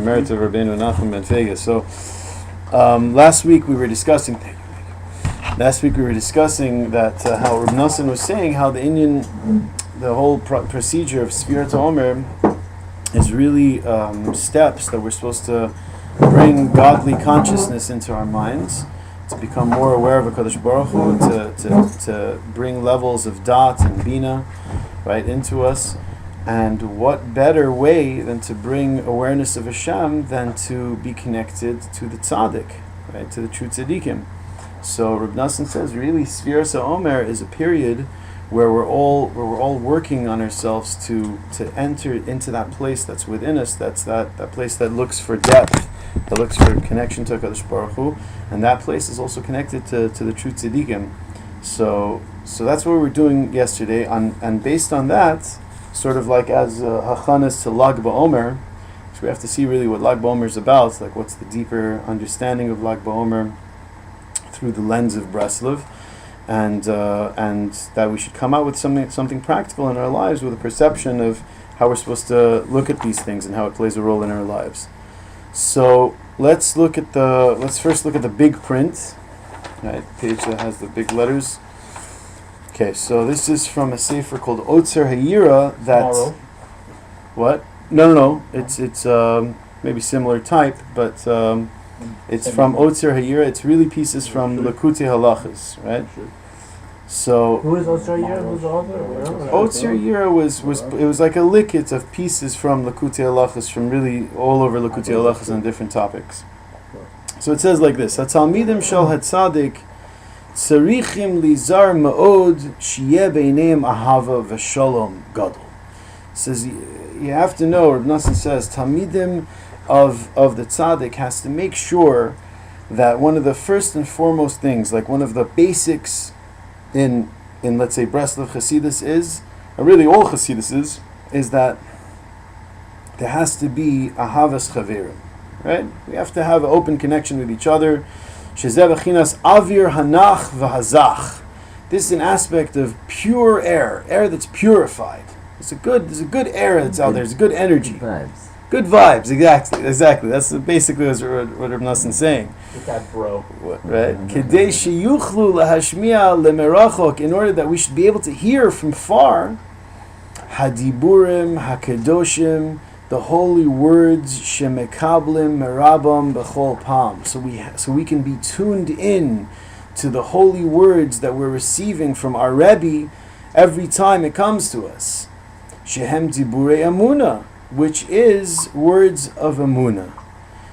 Merit of Rabbeinu Nachum ben Vegas. So last week we were discussing. Last week we were discussing that how Reb Nosson was saying how the whole procedure of Sfirat BeOmer is really steps that we're supposed to bring godly consciousness into our minds, to become more aware of HaKadosh Baruch Hu, to bring levels of Dat and Bina right into us. And what better way than to bring awareness of Hashem than to be connected to the tzaddik, right, to the true tzaddikim. So Reb Nosson says, really, Sfiras HaOmer is a period where we're all working on ourselves to enter into that place that's within us. That's that place that looks for depth, that looks for connection to HaKadosh Baruch Hu, and that place is also connected to the true tzaddikim. So that's what we were doing yesterday, and based on that, sort of like as hachanas to Lag BeOmer, so we have to see really what Lag BeOmer is about, like what's the deeper understanding of Lag BeOmer through the lens of Breslov, and that we should come out with something practical in our lives, with a perception of how we're supposed to look at these things and how it plays a role in our lives. So let's first look at the big print, right, page that has the big letters. Okay, so this is from a sefer called Otzer Hayira. Tomorrow. What? No. It's maybe similar type, but it's from Otzer Hayira. It's really pieces from Likutei Halachos, right? So Who is Otzer Hayira? Who's the author? Otzer Hayira was like a likut of pieces from Likutei Halachos, from really all over Likutei Halachos on different topics. So it says like this: Hatalmidim shel Hatzadik Tzarichim lizar ma'od sheyeh beineim ahava v'shalom gadol. Says you have to know. Reb Nosson says Talmidim of the tzaddik has to make sure that one of the first and foremost things, like one of the basics in let's say Breslov Chassidus is, or really all Chassidus is that there has to be ahavas chaverim, right? We have to have an open connection with each other. Avir hanach v'hazach. This is an aspect of pure air that's purified. There's a good air that's out there. There's good energy. Good vibes, exactly. That's basically what Reb Nosson's saying. With that bro. Right? Kedei sheyuchlu lahashmiya lemerachok, in order that we should be able to hear from far, hadiburim hakedoshim, the holy words shemekablim merabam b'chol pam, so we can be tuned in to the holy words that we're receiving from our Rebbe every time it comes to us. Shehem diburei amuna, which is words of amuna.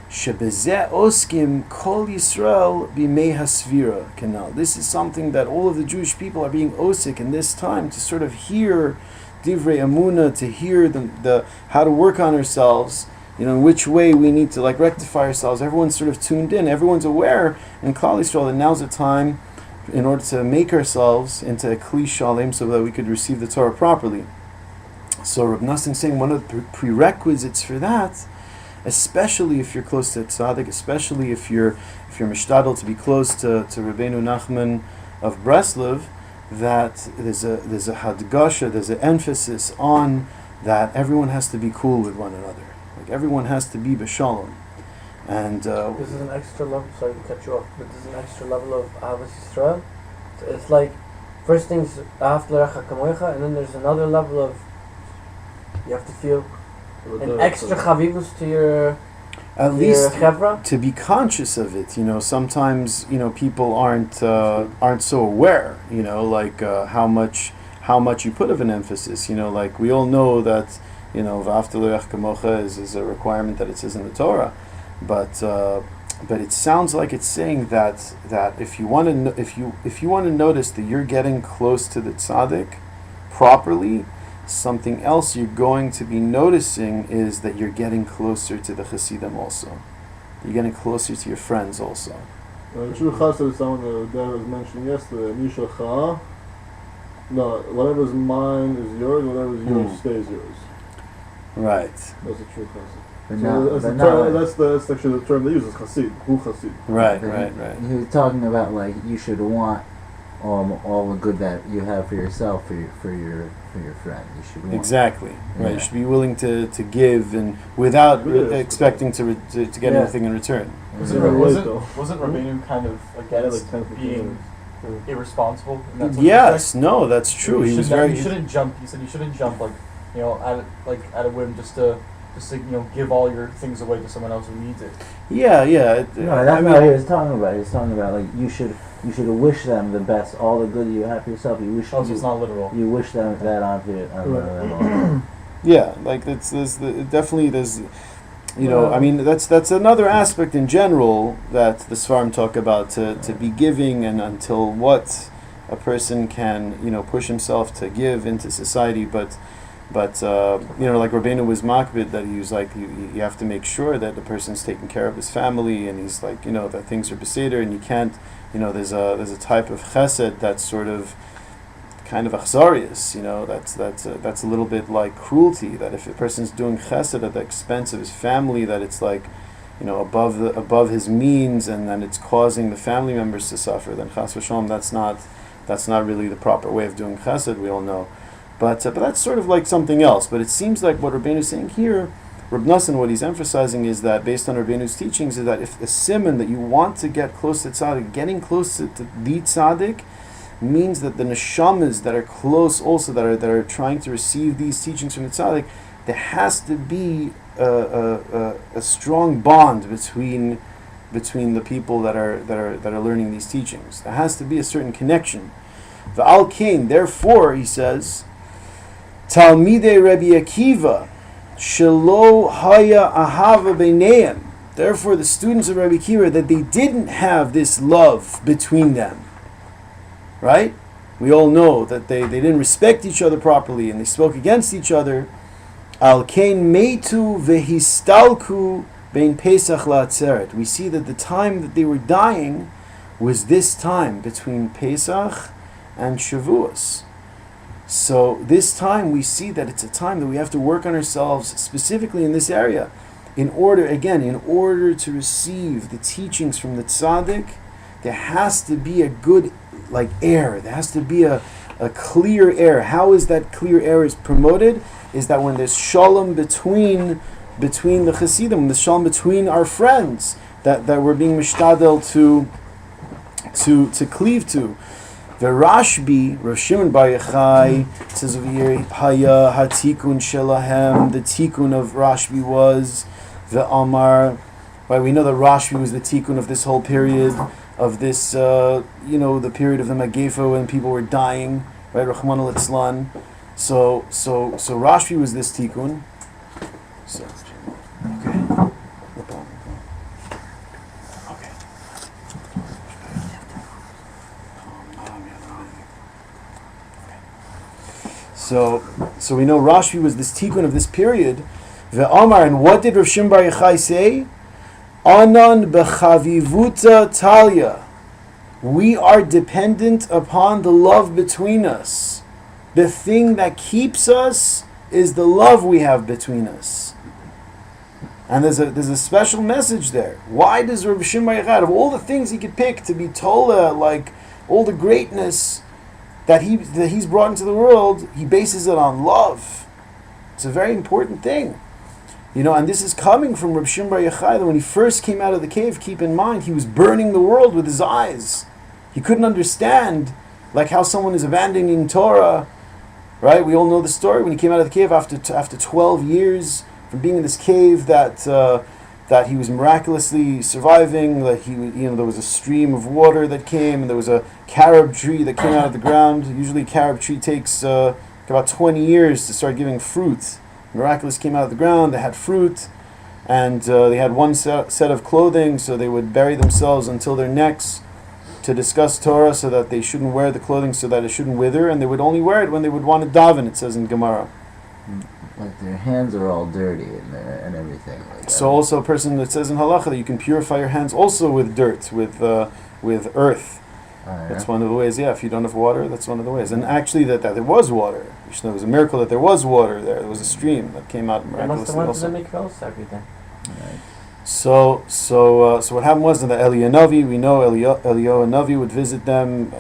Shebezeh oskim kol Yisrael b'mei hasvira kanal. This is something that all of the Jewish people are being osik in this time, to sort of hear divrei amuna, to hear the how to work on ourselves, in which way we need to rectify ourselves. Everyone's sort of tuned in. Everyone's aware in Klal Yisrael that now's the time in order to make ourselves into a kli shalem so that we could receive the Torah properly. So Reb Nosson saying one of the prerequisites for that, especially if you're close to tzaddik, especially if you're mishtadel to be close to Rabbeinu Nachman of Breslov, that there's a hadgasha, there's an emphasis on that everyone has to be cool with one another. Like everyone has to be b'shalom. And this is an extra level. Sorry to cut you off, but this is an extra level of Ahavas Yisrael. It's like first things Ahav l'recha kamoicha, and then there's another level of you have to feel an extra chavivus to your. At least to be conscious of it, sometimes people aren't so aware, how much you put of an emphasis, like we all know that v'ahavta l'recha kamocha is a requirement that it says in the Torah, but it sounds like it's saying that if you want to notice that you're getting close to the tzaddik properly, something else you're going to be noticing is that you're getting closer to the Hasidim also. You're getting closer to your friends also. Shiur Chassid is someone that Dad was mentioning yesterday. Mishacha. No, whatever's mine is yours, whatever's yours stays yours. Right. That's a true Chassid. That's actually the term they use, is Chassid. Hu Chassid. Right. He was talking about you should want all the good that you have for yourself, for your friend. You should want. Exactly. Right. Yeah. You should be willing to give and without expecting to get Yeah. anything in return. Yeah, right, Wasn't though. Rabbeinu kind of against being irresponsible? In that sort of Yes. respect? No, that's true. He was very. You shouldn't jump. He said you shouldn't jump at a whim just to give all your things away to someone else who needs it. Yeah. No, that's not what he was talking about. He was talking about like you should wish them the best, all the good you have for yourself. You wish So it's not literal. you wish them that onto them also. Yeah, like there's I mean that's another aspect in general that the Svarim talk about to be giving, and until what a person can push himself to give into society, but like Rabbeinu was makbid that he was like you have to make sure that the person's taking care of his family, and he's like that things are beseder, and you can't there's a type of chesed that's sort of kind of achzarius, that's a little bit like cruelty, that if a person's doing chesed at the expense of his family, that it's like above his means, and then it's causing the family members to suffer, then chas v'shalom, that's not really the proper way of doing chesed, we all know. But that's sort of like something else. But it seems like what Rabbeinu is saying here, Reb Nosson, what he's emphasizing is that based on Rabbeinu's teachings, is that if a simon that you want to get close to tzaddik, getting close to the tzaddik, means that the neshamas that are close also, that are trying to receive these teachings from the tzaddik, there has to be a strong bond between the people that are learning these teachings. There has to be a certain connection. V'al kain, therefore, he says, Talmidei Rebbe Akiva, shelo haya ahava beineim. Therefore, the students of Rebbe Akiva, that they didn't have this love between them. Right? We all know that they didn't respect each other properly, and they spoke against each other. Al kain meitu vehistalku bein Pesach la'atzeret. We see that the time that they were dying was this time between Pesach and Shavuos. So this time we see that it's a time that we have to work on ourselves, specifically in this area, in order to receive the teachings from the tzaddik. There has to be a good air. There has to be a clear air. How is that clear air is promoted? Is that when there's shalom between the Hasidim, the shalom between our friends that we're being mishtadel to cleave to. The Rashbi, Rebbe Shimon Bar Yochai, says over here, Haya hatikun shelahem. The tikkun of Rashbi was the Amar. Right, we know that Rashbi was the tikkun of this whole period, of this, the period of the Magefa when people were dying, right? Rahman al-Itzlan. So Rashbi was this tikkun. So, okay. Okay. So we know Rashbi was this tikkun of this period. Ve'amar, and what did Rebbe Shimon Bar Yochai say? Anan bechavivuta talia. We are dependent upon the love between us. The thing that keeps us is the love we have between us. And there's a special message there. Why does Rebbe Shimon Bar Yochai, out of all the things he could pick to be Tola, like all the greatness that he's brought into the world, he bases it on love? It's a very important thing. And this is coming from Rebbe Shimon Bar Yochai, that when he first came out of the cave, keep in mind, he was burning the world with his eyes. He couldn't understand, like how someone is abandoning Torah, right? We all know the story, when he came out of the cave after 12 years from being in this cave, that he was miraculously surviving, that there was a stream of water that came, and there was a carob tree that came out of the ground. Usually a carob tree takes about 20 years to start giving fruit. Miraculous came out of the ground, they had fruit, and they had one set of clothing, so they would bury themselves until their necks to discuss Torah, so that they shouldn't wear the clothing, so that it shouldn't wither, and they would only wear it when they would want to daven, it says in Gemara. Like their hands are all dirty and everything. Like so also a person that says in halacha that you can purify your hands also with dirt, with earth. That's one of the ways. Yeah, if you don't have water, that's one of the ways. And actually, that there was water. There was a miracle that there was water there. There was a stream that came out miraculously. Also. Everything. Right. So what happened was that Eliyahu Navi, we know Eliyahu Navi would visit them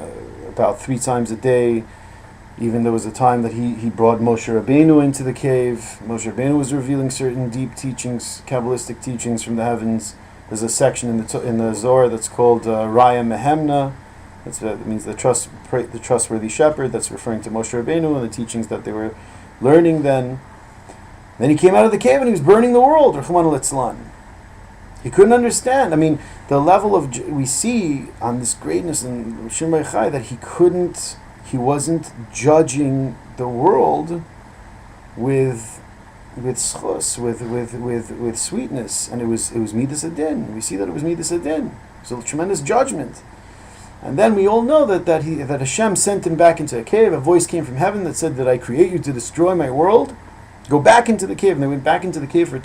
about 3 times a day. Even there was a time that he brought Moshe Rabbeinu into the cave. Moshe Rabbeinu was revealing certain deep teachings, Kabbalistic teachings from the heavens. There's a section in the Zohar that's called Raya Mehemna. That means the trustworthy shepherd. That's referring to Moshe Rabbeinu and the teachings that they were learning then. Then he came out of the cave and he was burning the world, Rachman al-Itzlan. He couldn't understand. I mean, the level of we see on this greatness in Rebbe Shimon Bar Yochai that he wasn't judging the world with schus, with sweetness, and it was midas adin. We see that it was midas adin. So tremendous judgment. And then we all know that Hashem sent him back into a cave. A voice came from heaven that said, "Did I create you to destroy my world? Go back into the cave." And they went back into the cave for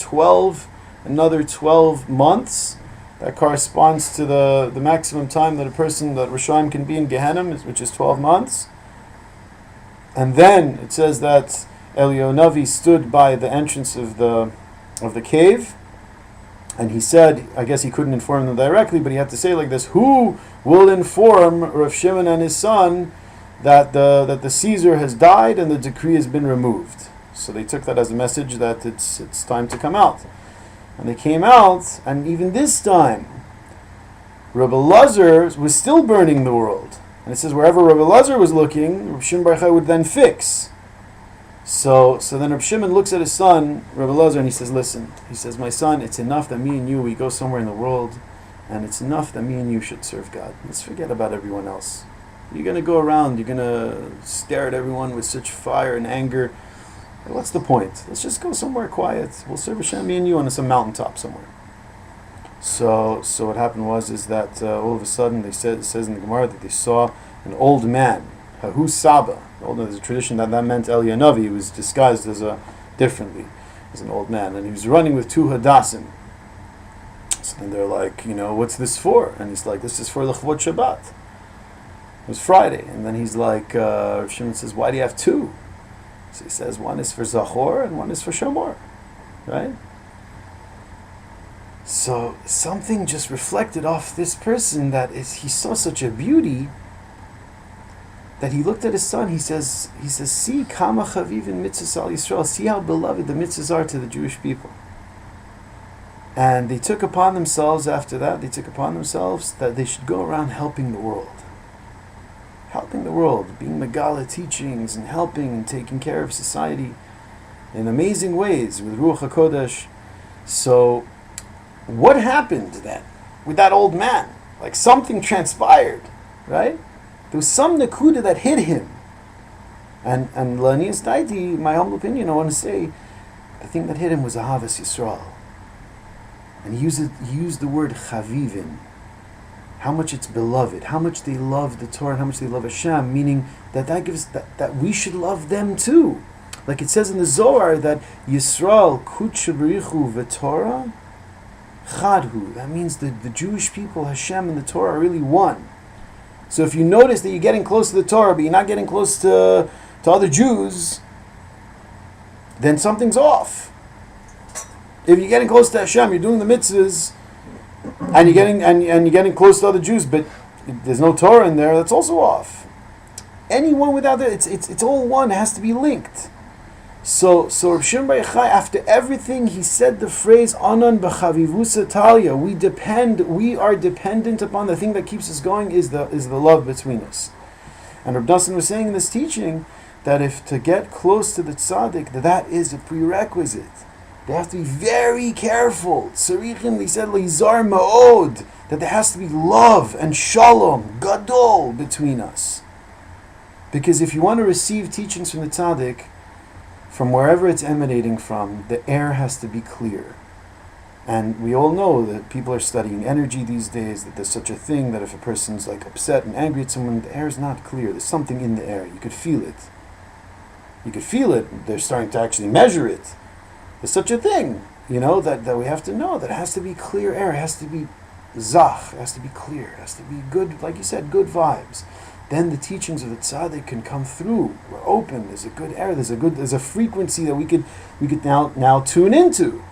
another 12 months. That corresponds to the maximum time that Rishayim can be in Gehenna, which is 12 months. And then it says that Eliyahu Navi stood by the entrance of the cave, and he said, I guess he couldn't inform them directly, but he had to say like this: "Who will inform Rav Shimon and his son that the Caesar has died and the decree has been removed?" So they took that as a message that it's time to come out. And they came out, and even this time, Rebbe Lazar was still burning the world. And it says wherever Rebbe Lazar was looking, Rebbe Shimon Bar Yochai would then fix. So then Rebbe Shimon looks at his son, Rebbe Lazar, and he says, "Listen," he says, "my son, it's enough that me and you, we go somewhere in the world, and it's enough that me and you should serve God. Let's forget about everyone else. You're going to go around, you're going to stare at everyone with such fire and anger. What's the point? Let's just go somewhere quiet. We'll serve Hashem, me and you, on some mountaintop somewhere." So what happened is that all of a sudden it says in the Gemara that they saw an old man, Hahu Saba. There's a tradition that meant Eliyahu Navi. He was disguised as an old man, and he was running with 2 hadassim. So then they're like, "What's this for?" And he's like, "This is for L'chvot Shabbat." It was Friday, and then he's like, Shimon says, "Why do you have 2?" So he says, one is for Zachor and one is for Shamor, right? So something just reflected off this person he saw such a beauty that he looked at his son. He says, "See, kama chavivin mitzvahs al Yisrael. See how beloved the mitzvahs are to the Jewish people." And they took upon themselves after that. That they should go around helping the world. Helping the world, being Megala teachings and helping and taking care of society in amazing ways with Ruach HaKodesh. So, what happened then with that old man? Like something transpired, right? There was some Nakuda that hit him. And Lanias Daiti, my humble opinion, I want to say, the thing that hit him was Ahavas Yisrael. And he used the word Chavivin. How much it's beloved, how much they love the Torah, and how much they love Hashem, meaning that gives that we should love them too. Like it says in the Zohar that Yisrael kudsha b'richu v'Torah chadhu. That means the Jewish people, Hashem and the Torah are really one. So if you notice that you're getting close to the Torah, but you're not getting close to other Jews, then something's off. If you're getting close to Hashem, you're doing the mitzvahs, and you're getting close to other Jews, but there's no Torah in there, that's also off. Anyone without that, it's all one. It has to be linked. So Rebbe Shimon Bar Yochai, after everything, he said the phrase "Anan b'chavivusa talia." We are dependent upon the thing that keeps us going is the love between us. And Reb Nosson was saying in this teaching that if to get close to the tzaddik, that is a prerequisite. They have to be very careful. Tzarichin, they said, Lizar ma'od, that there has to be love and shalom, gadol, between us. Because if you want to receive teachings from the tzaddik, from wherever it's emanating from, the air has to be clear. And we all know that people are studying energy these days, that there's such a thing that if a person's like upset and angry at someone, the air is not clear. There's something in the air. You could feel it. They're starting to actually measure it. There's such a thing, that we have to know that it has to be clear air. It has to be zach. It has to be clear. It has to be good, like you said, good vibes. Then the teachings of the tzaddik can come through. We're open. There's a good air. There's a frequency that we could now tune into.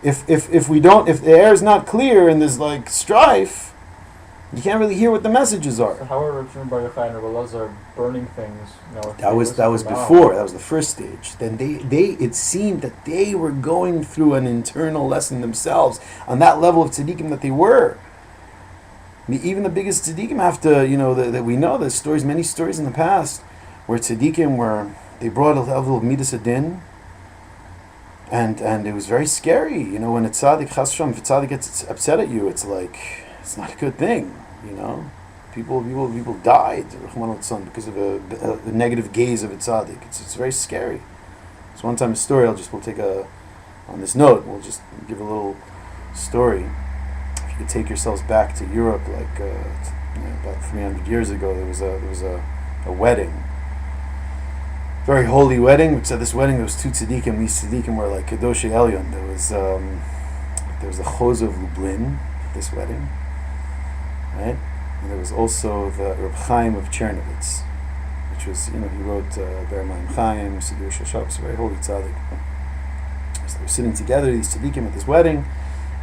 If the air is not clear and there's like strife, You can't really hear what the messages So are. how are Rebbe Shimon Bar Yochai and Rebbe Elazar burning things? You know, if That they was listen from now? before. That was the first stage. Then it seemed that they were going through an internal lesson themselves on that level of tzaddikim that they were. Even the biggest tzaddikim have to, that we know. There's many stories in the past where tzaddikim they brought a level of midas adin, and it was very scary. When a tzaddik, chas v'shalom, if a tzaddik gets upset at you, it's like it's not a good thing. People died because of a negative gaze of a tzaddik. It's very scary. So one time a story. We'll take on this note. We'll just give a little story. If you could take yourselves back to Europe, like about 300 years ago, there was a wedding. Very holy wedding. Which at this wedding there was two tzaddikim. These tzaddikim were like Kedoshei Elyon. There was the Choz of Lublin at this wedding, right? And there was also the Reb Chaim of Chernovitz, which was he wrote Ber Maim Chaim, Shiur Shel Shabbos, a very holy tzaddik. So they were sitting together, these tzaddikim, at this wedding,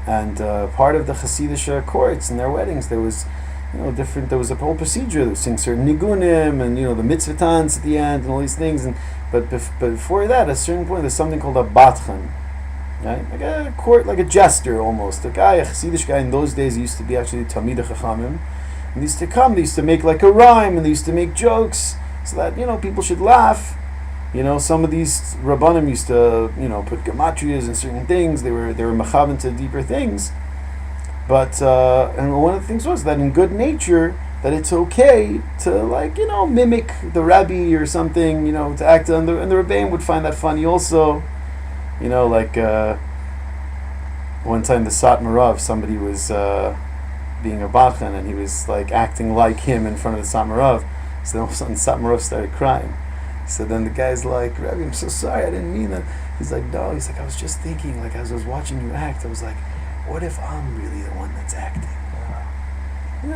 and part of the Hasidic courts in their weddings there was. There was a whole procedure. They would sing certain nigunim, and the mitzvah tans at the end, and all these things. But before that, at a certain point, there's something called a batchan, right? Like a court, like a jester almost. A Hasidic guy in those days, he used to be actually Talmidei Chachamim, and they used to come. They used to make like a rhyme, and they used to make jokes so that people should laugh. Some of these rabbanim used to put gematrias and certain things. They were mechavan to deeper things. But and one of the things was that in good nature that it's okay to mimic the rabbi or something, to act on and the Rebbeim would find that funny also, one time the Satmarav, somebody was being a bachan and he was acting like him in front of the Satmarav, so then all of a sudden Satmarav started crying. So then the guy's like, Rabbi, I'm so sorry, I didn't mean that. He's like, no, I was just thinking, as I was watching you act, I was like, what if I'm really the one that's acting?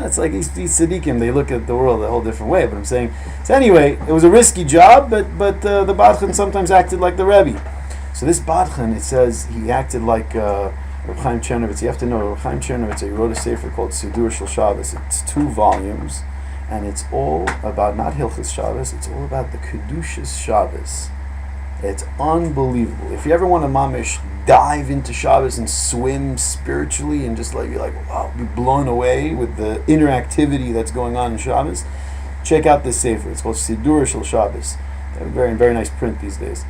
It's like these tzaddikim, they look at the world a whole different way. But I'm saying, so anyway, it was a risky job, but the Badchan sometimes acted like the Rebbe. So this Badchan, it says he acted like Reb Chaim Chernovitz. You have to know, Reb Chaim Chernovitz, he wrote a sefer called Shiur Shel Shabbos. It's 2 volumes, and it's all about, not Hilchos Shabbos, it's all about the Kedushas Shabbos. It's unbelievable. If you ever want to mamish dive into Shabbos and swim spiritually and just be like, wow, be blown away with the interactivity that's going on in Shabbos, check out this sefer. It's called Shiur Shel Shabbos. They have a very, very nice print these days.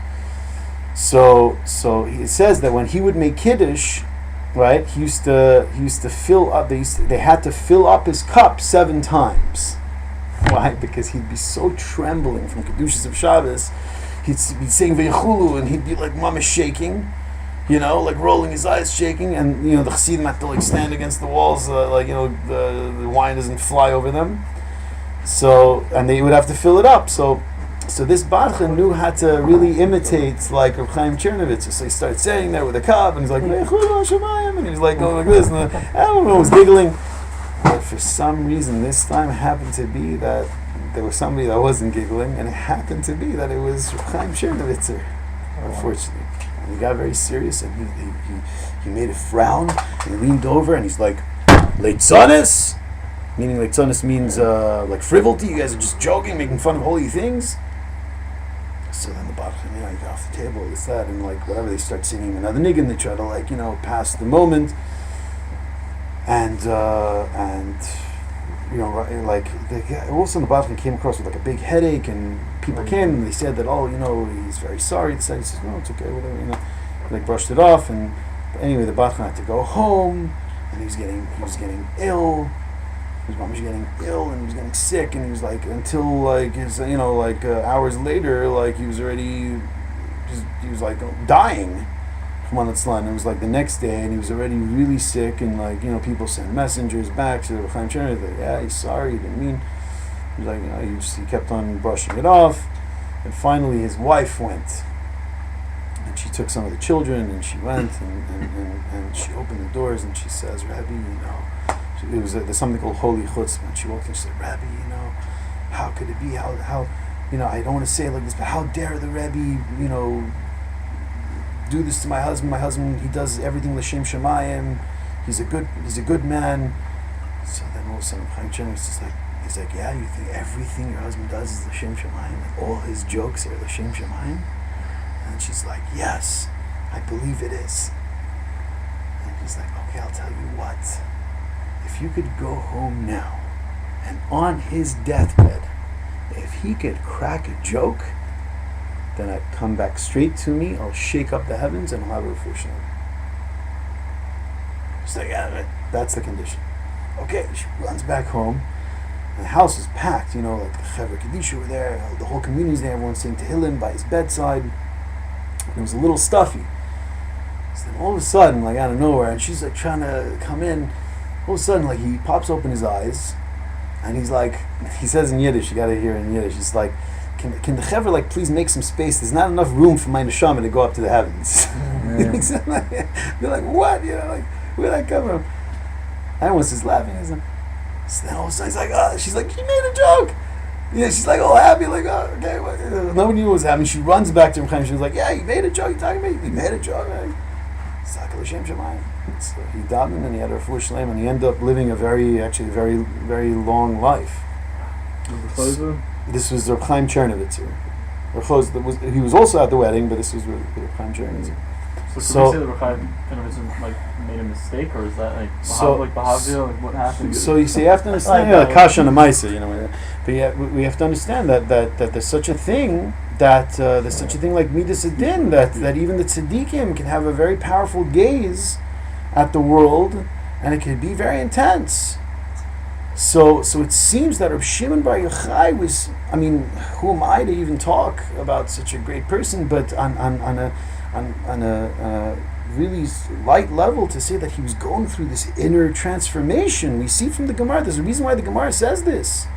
So it says that when he would make kiddush, right, he used to fill up. They had to fill up his cup 7 times. Why? Because he'd be so trembling from kedushas of Shabbos. He'd be saying Veichulu and he'd be like mama shaking, rolling his eyes, shaking, and the Chassidim had to stand against the walls, the wine doesn't fly over them. So, and they would have to fill it up. So this Badchan knew how to really imitate like Reb Chaim Chernovitz. So he started saying there with a cup, and he's like Veichulu Hashemayim, and he was like going like this, and everyone was giggling. But for some reason, this time happened to be that there was somebody that wasn't giggling, and it happened to be that it was Reb Chaim Chernovitzer, unfortunately. And he got very serious, and he made a frown, and he leaned over, and he's like, Leitzonis? Meaning Leitzonis means like frivolity, you guys are just joking, making fun of holy things. So then the Badchan, he got off the table, this, that, and whatever, they start singing another niggin, they try to pass the moment, and all of a sudden the Badchan came across with a big headache, and people came and they said that he's very sorry. He says no, it's okay, whatever, They brushed it off, and anyway the Badchan had to go home, and he was getting ill. His mom was getting ill, and he was getting sick, and he was until his hours later, he was already dying from on its line. It was the next day, and he was already really sick, and people sent messengers back to Reb Chaim Chernovitz. Yeah, he's sorry, he didn't mean. He was he kept on brushing it off, and finally his wife went, and she took some of the children, and she went, and she opened the doors, and she says, Rabbi, there's something called holy chutzpah, and she walked in, she said, Rabbi, how could it be? How I don't want to say it like this, but how dare the Rebbe, do this to my husband? My husband, he does everything l'shem shamayim. He's a good man. So then all of a sudden, Chaim Chen was just like, he's like, yeah, you think everything your husband does is l'shem shamayim? Like all his jokes are l'shem shamayim? And she's like, yes, I believe it is. And he's like, okay, I'll tell you what. If you could go home now, and on his deathbed, if he could crack a joke, then I'd come back straight to me, I'll shake up the heavens, and I'll have a reflection. She's like, yeah, that's the condition. Okay, she runs back home, and the house is packed, like the Chevra Kadisha were there, the whole community's there, everyone's saying Tehillim by his bedside. And it was a little stuffy. So then all of a sudden, like out of nowhere, and she's like trying to come in, all of a sudden, like he pops open his eyes, and he's like, he says in Yiddish, you gotta hear it in Yiddish, he's like, can the Chevra like please make some space? There's not enough room for my neshama to go up to the heavens. Yeah. They're like, what? Like, where'd that come from? Everyone's just laughing at him. So then all of a sudden he's like, oh, she's like, she made a joke. Yeah, she's like all happy, like, oh, okay. Nobody knew what was happening. She runs back to him. She was like, yeah, you made a joke. You talking about? You made a joke. So he died, and then he had a refuah shlema, and he ended up living a very, very long life. This was Reb Chaim Chernowitz. He was also at the wedding, but this was Reb Chaim Chernowitz. So can we say that Reb Chaim Chernowitz made a mistake, or is that like what happened? So you see, you have to understand kasha and ma'isa, but yeah, we have to understand that there's such a thing like midas adin, that even the tzaddikim can have a very powerful gaze at the world, and it can be very intense. So it seems that Rebbe Shimon Bar Yochai was, who am I to even talk about such a great person, but on a really light level, to say that he was going through this inner transformation. We see from the Gemara, there's a reason why the Gemara says this,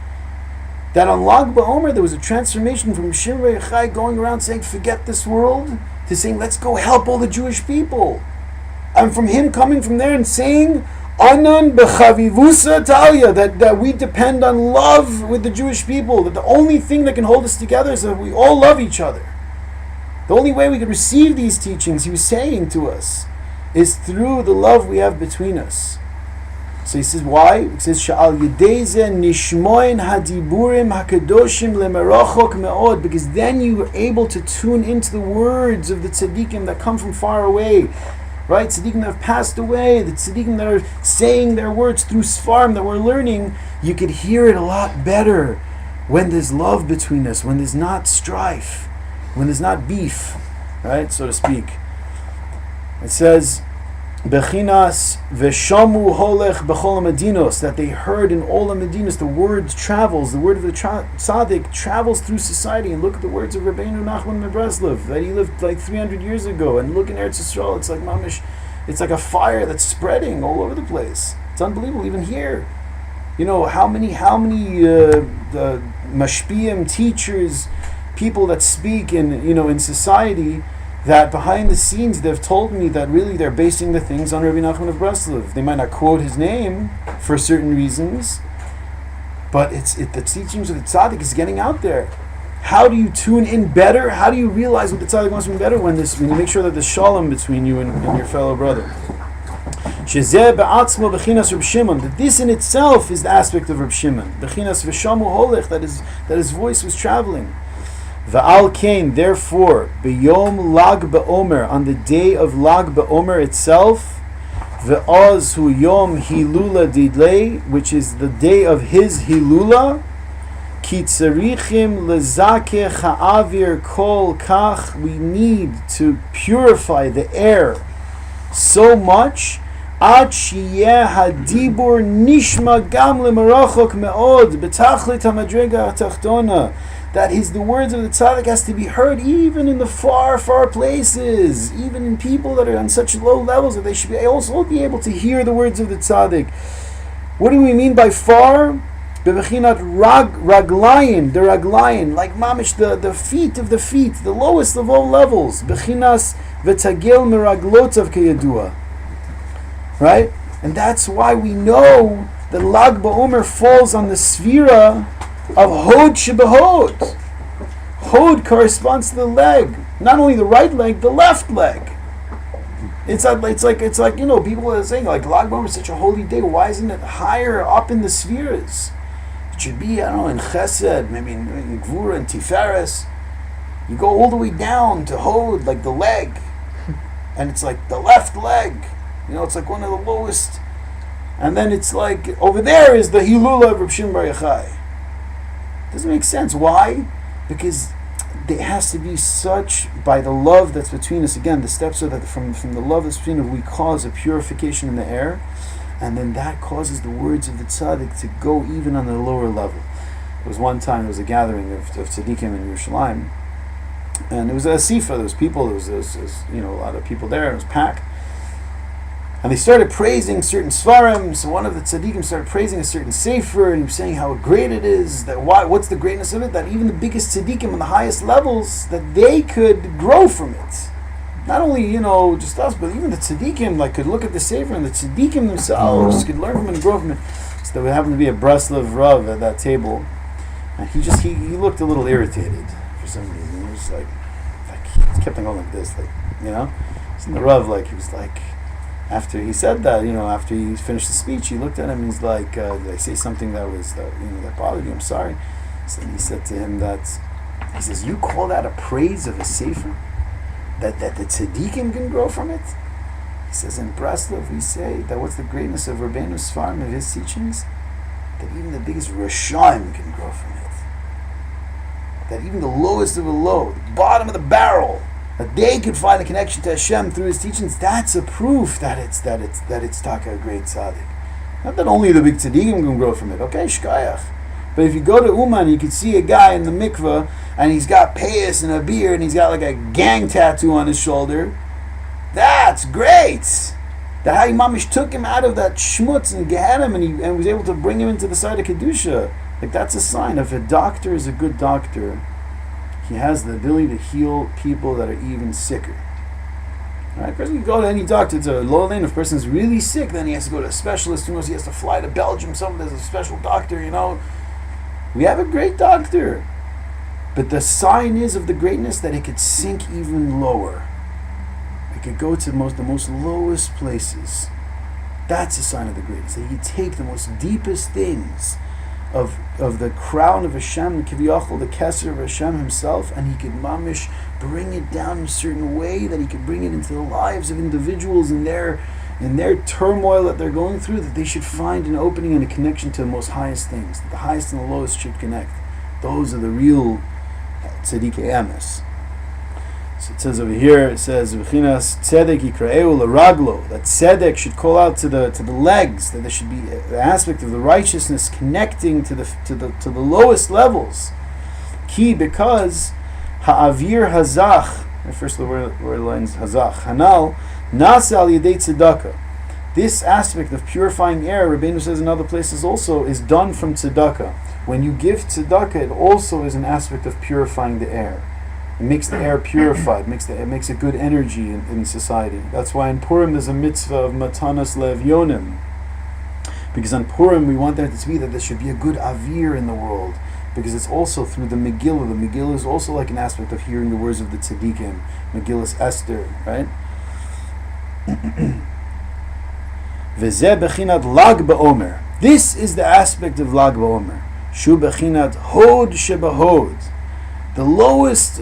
that on Lag BeOmer there was a transformation from Shimon Bar Yochai going around saying forget this world, to saying let's go help all the Jewish people, and from him coming from there and saying Anan b'chavivusa talia, that we depend on love with the Jewish people, that the only thing that can hold us together is that we all love each other. The only way we could receive these teachings, he was saying to us, is through the love we have between us. So he says, why? He says, Sha'al yedeze nishmoin hadiburim hakadoshim lemerachok me'od, because then you are able to tune into the words of the tzaddikim that come from far away. Right? Tzaddikim that have passed away, the tzaddikim that are saying their words through Sfarim that we're learning, you could hear it a lot better when there's love between us, when there's not strife, when there's not beef, right, so to speak. It says, Bechinas veshamu holech b'chol medinos, that they heard in all the medinos, the word travels, the word of the tzaddik travels through society. And look at the words of Rabbeinu Nachman of Breslov, that he lived like 300 years ago. And look in Eretz Yisrael, it's like mamish, it's like a fire that's spreading all over the place. It's unbelievable, even here. How many the mashpiyim, teachers, people that speak in society, that behind the scenes they've told me that really they're basing the things on Rabbi Nachman of Breslov. They might not quote his name for certain reasons, but the teachings of the tzaddik is getting out there. How do you tune in better? How do you realize what the tzaddik wants from better when you make sure that there's shalom between you and your fellow brother? Shezeh be'atzmo bechinas Reb Shimon, that this in itself is the aspect of Reb Shimon. Bechinas v'shamu holech, that his voice was traveling. Va'al kain, therefore, b'yom lag BeOmer, on the day of lag BeOmer itself, ve'oz hu yom hilula didlei, which is the day of his hilula, ki tzarichim lezakeh ha'avir kol kach, we need to purify the air so much, ad shiyeh hadibur nishma gam lemarachok me'od, betachlit hamadrega ha'tachtona, that the words of the tzaddik has to be heard even in the far, far places, even in people that are on such low levels, that they should also be able to hear the words of the tzaddik. What do we mean by far? Bebechinat raglayin, the raglayin, like mamish, the feet of the feet, the lowest of all levels. Bechinas v'tagel meraglotav keyadua. Right? And that's why we know that Lag BeOmer falls on the sphera of Hod Shebehod. Hod corresponds to the leg. Not only the right leg, the left leg. It's like people are saying like Lag BaOmer is such a holy day. Why isn't it higher up in the spheres? It should be, I don't know, in Chesed, maybe in Gvura and Tiferes. You go all the way down to Hod, like the leg, and it's like the left leg. It's like one of the lowest. And then it's like over there is the Hilula of Rebbe Shimon Bar Yochai. Doesn't make sense. Why? Because there has to be such, by the love that's between us, again, the steps are that from the love that's between us, we cause a purification in the air, and then that causes the words of the tzaddik to go even on the lower level. It was one time, there was a gathering of tzaddikim in Yerushalayim, and it was a sifa, there was people, there was a lot of people there, it was packed. And they started praising certain svarim. So one of the tzaddikim started praising a certain sefer, and he was saying how great it is. What's the greatness of it? That even the biggest tzaddikim on the highest levels, that they could grow from it. Not only just us, but even the tzaddikim could look at the sefer, and the tzaddikim themselves could learn from it and grow from it. So there happened to be a Breslov Rav at that table, and he looked a little irritated for some reason. He was like he kept on going like this, So the Rav he was like. After he said that, after he finished the speech, he looked at him and he's like, did I say something that bothered you? I'm sorry. So he said to him he says, you call that a praise of a sefer? That the tzaddikim can grow from it? He says, in Breslov we say that what's the greatness of Rabbeinu Sfarim, of his teachings? That even the biggest Rashaim can grow from it. That even the lowest of the low, the bottom of the barrel, that they could find a connection to Hashem through his teachings. That's a proof that it's taka a great tzaddik. Not that only the big tzaddikim can grow from it. Okay, shkayach. But if you go to Uman, you can see a guy in the mikveh, and he's got payas and a beard, and he's got like a gang tattoo on his shoulder. That's great. The Hai Mamish took him out of that schmutz and Gehenna, and was able to bring him into the side of kedusha. That's a sign. If a doctor is a good doctor, he has the ability to heal people that are even sicker. All right, person can go to any doctor. It's a low lane. If a person's really sick, then he has to go to a specialist. Who knows? He has to fly to Belgium. There's a special doctor. We have a great doctor, but the sign is of the greatness that it could sink even lower. It could go to the most lowest places. That's a sign of the greatness. That he could take the most deepest things of the crown of Hashem, Kiviyachol, the Kesser of Hashem himself, and he could mamish bring it down in a certain way that he could bring it into the lives of individuals in their turmoil that they're going through, that they should find an opening and a connection to the most highest things. That the highest and the lowest should connect. Those are the real tzaddikei emes. So it says over here, it says V'chinas tzedek yikraeu l'raglo, that tzedek should call out to the legs, that there should be the aspect of the righteousness connecting to the lowest levels. Ki, because ha'avir hazach, first the word lines hazach, hanal nasa al yedei tzedakah. This aspect of purifying air, Rabbeinu says in other places also, is done from tzedakah. When you give tzedakah, it also is an aspect of purifying the air. It makes the air purified, it makes a good energy in society. That's why in Purim there's a mitzvah of matanas levyonim. Because on Purim we want there to be that there should be a good avir in the world. Because it's also through the Megillah. The Megillah is also like an aspect of hearing the words of the tzaddikim. Megillah's Esther, right? V'zeh bechinat Lag BeOmer. This is the aspect of Lag BeOmer. Shu bechinat Hod shebahod. The lowest,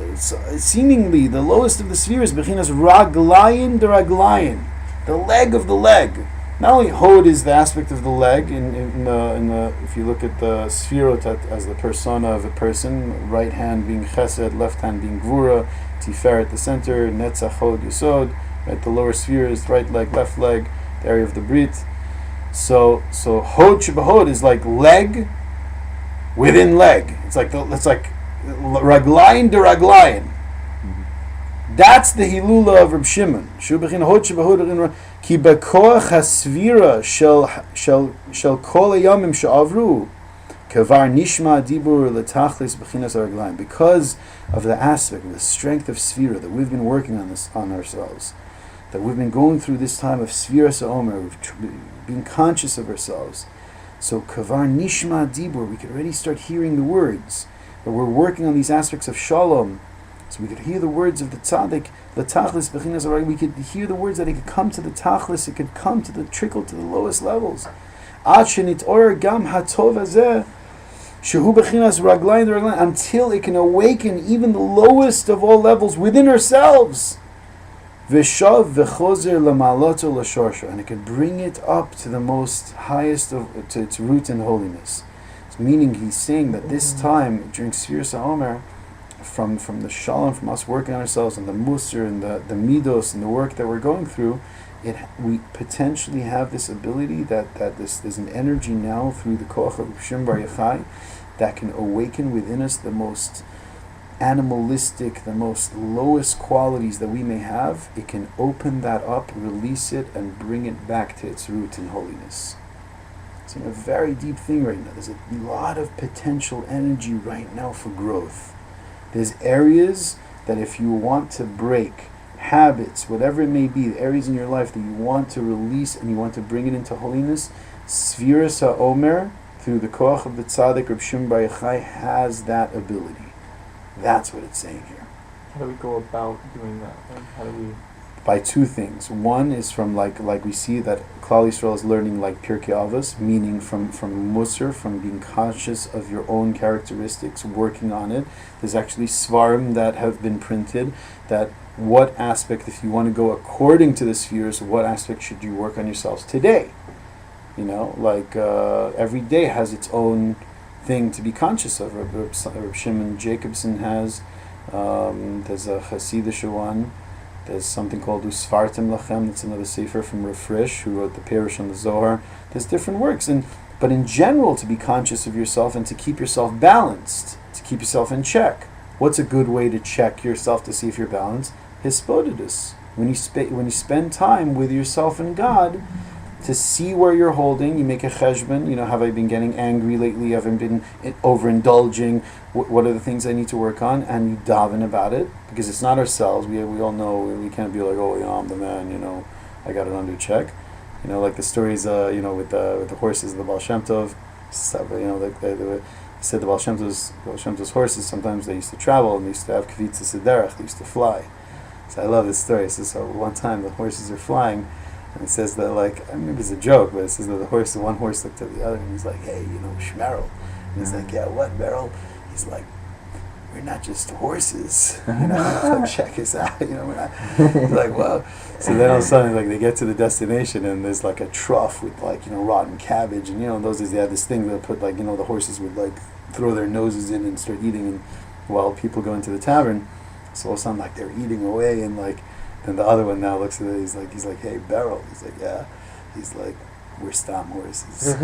seemingly the lowest of the spheres, bechinas raglayin de raglayin, the leg of the leg. Not only Hod is the aspect of the leg in the if you look at the sphirot as the persona of a person, right hand being Chesed, left hand being Gvura, Tiferet the center, Netzach Hod Yesod, right, the lower sphere is right leg, left leg, the area of the Brit. So Hod shebahod is like leg within leg. It's like raglayin de raglayin. That's the hilula of Rebbe Shimon. Ki bekoach hasvira shel kol hayamim she'avru kavar nishma dibur letachlis bechinas raglayin. Because of the aspect, of the strength of svira that we've been working on ourselves, that we've been going through this time of svira sa'omer, being conscious of ourselves. So kavar nishma dibur, we could already start hearing the words. But we're working on these aspects of shalom, So we could hear the words of the tzaddik, the tachlis bechinas harag. We could hear the words that it could come to the tachlis, it could come to the trickle to the lowest levels. Ad shenit'orer gam hatov hazeh, shehu bechinas raglayin raglayin, until it can awaken even the lowest of all levels within ourselves. V'shav v'chozer lamaloto l'shorsho, and it could bring it up to the most highest to its root in holiness. Meaning, he's saying that this time during Shiur BeOmer, from the shalom, from us working on ourselves, and the musar and the midos and the work that we're going through, we potentially have this ability that there's an energy now through the koach of Rebbe Shimon Bar Yochai that can awaken within us the most animalistic, the most lowest qualities that we may have. It can open that up, release it, and bring it back to its root in holiness. It's a very deep thing right now. There's a lot of potential energy right now for growth. There's areas that if you want to break, habits, whatever it may be, the areas in your life that you want to release and you want to bring it into holiness, Shiur BeOmer, through the koach of the tzaddik Rebbe Shimon Bar Yochai, has that ability. That's what it's saying here. How do we go about doing that? How do we? By two things. One is from like we see that Klal Yisrael is learning like Pirkei Avos, meaning from musar, from being conscious of your own characteristics, working on it. There's actually svarim that have been printed that what aspect, if you want to go according to the spheres, what aspect should you work on yourselves today? You know, like every day has its own thing to be conscious of. Rebbe Shimon Jacobson has. There's a Hasidic one. There's something called Usfartim Lachem. That's another sefer from Refresh, who wrote the Perush on the Zohar. There's different works, but in general, to be conscious of yourself and to keep yourself balanced, to keep yourself in check. What's a good way to check yourself to see if you're balanced? Hispodidus. When you spend time with yourself and God, to see where you're holding, you make a cheshbon. You know, have I been getting angry lately? Have I been overindulging? What are the things I need to work on? And you daven about it, because it's not ourselves. We all know we can't be like, oh, you know, I'm the man. You know, I got it under check. You know, like the stories, you know, with the horses, the Baal Shem Tov. You know, they said the Baal Shem Tov's horses, sometimes they used to travel and they used to have kvitza sederach. They used to fly. So I love this story. So one time the horses are flying. And it says that, like, I mean, it's a joke, but it says that one horse looked at the other and he's like, hey, you know, Shmerel. And he's like, yeah, what, Merrill? He's like, we're not just horses, you know, check us out, you know, we're not. He's like, well, so then all of a sudden, like, they get to the destination and there's like a trough with, like, you know, rotten cabbage. And, you know, in those days they had this thing that put, like, you know, the horses would, like, throw their noses in and start eating, and while people go into the tavern. So all of a sudden, like, they're eating away, and, like, and the other one now looks at it, he's like, hey, Beryl. He's like, yeah. He's like, we're stam horses.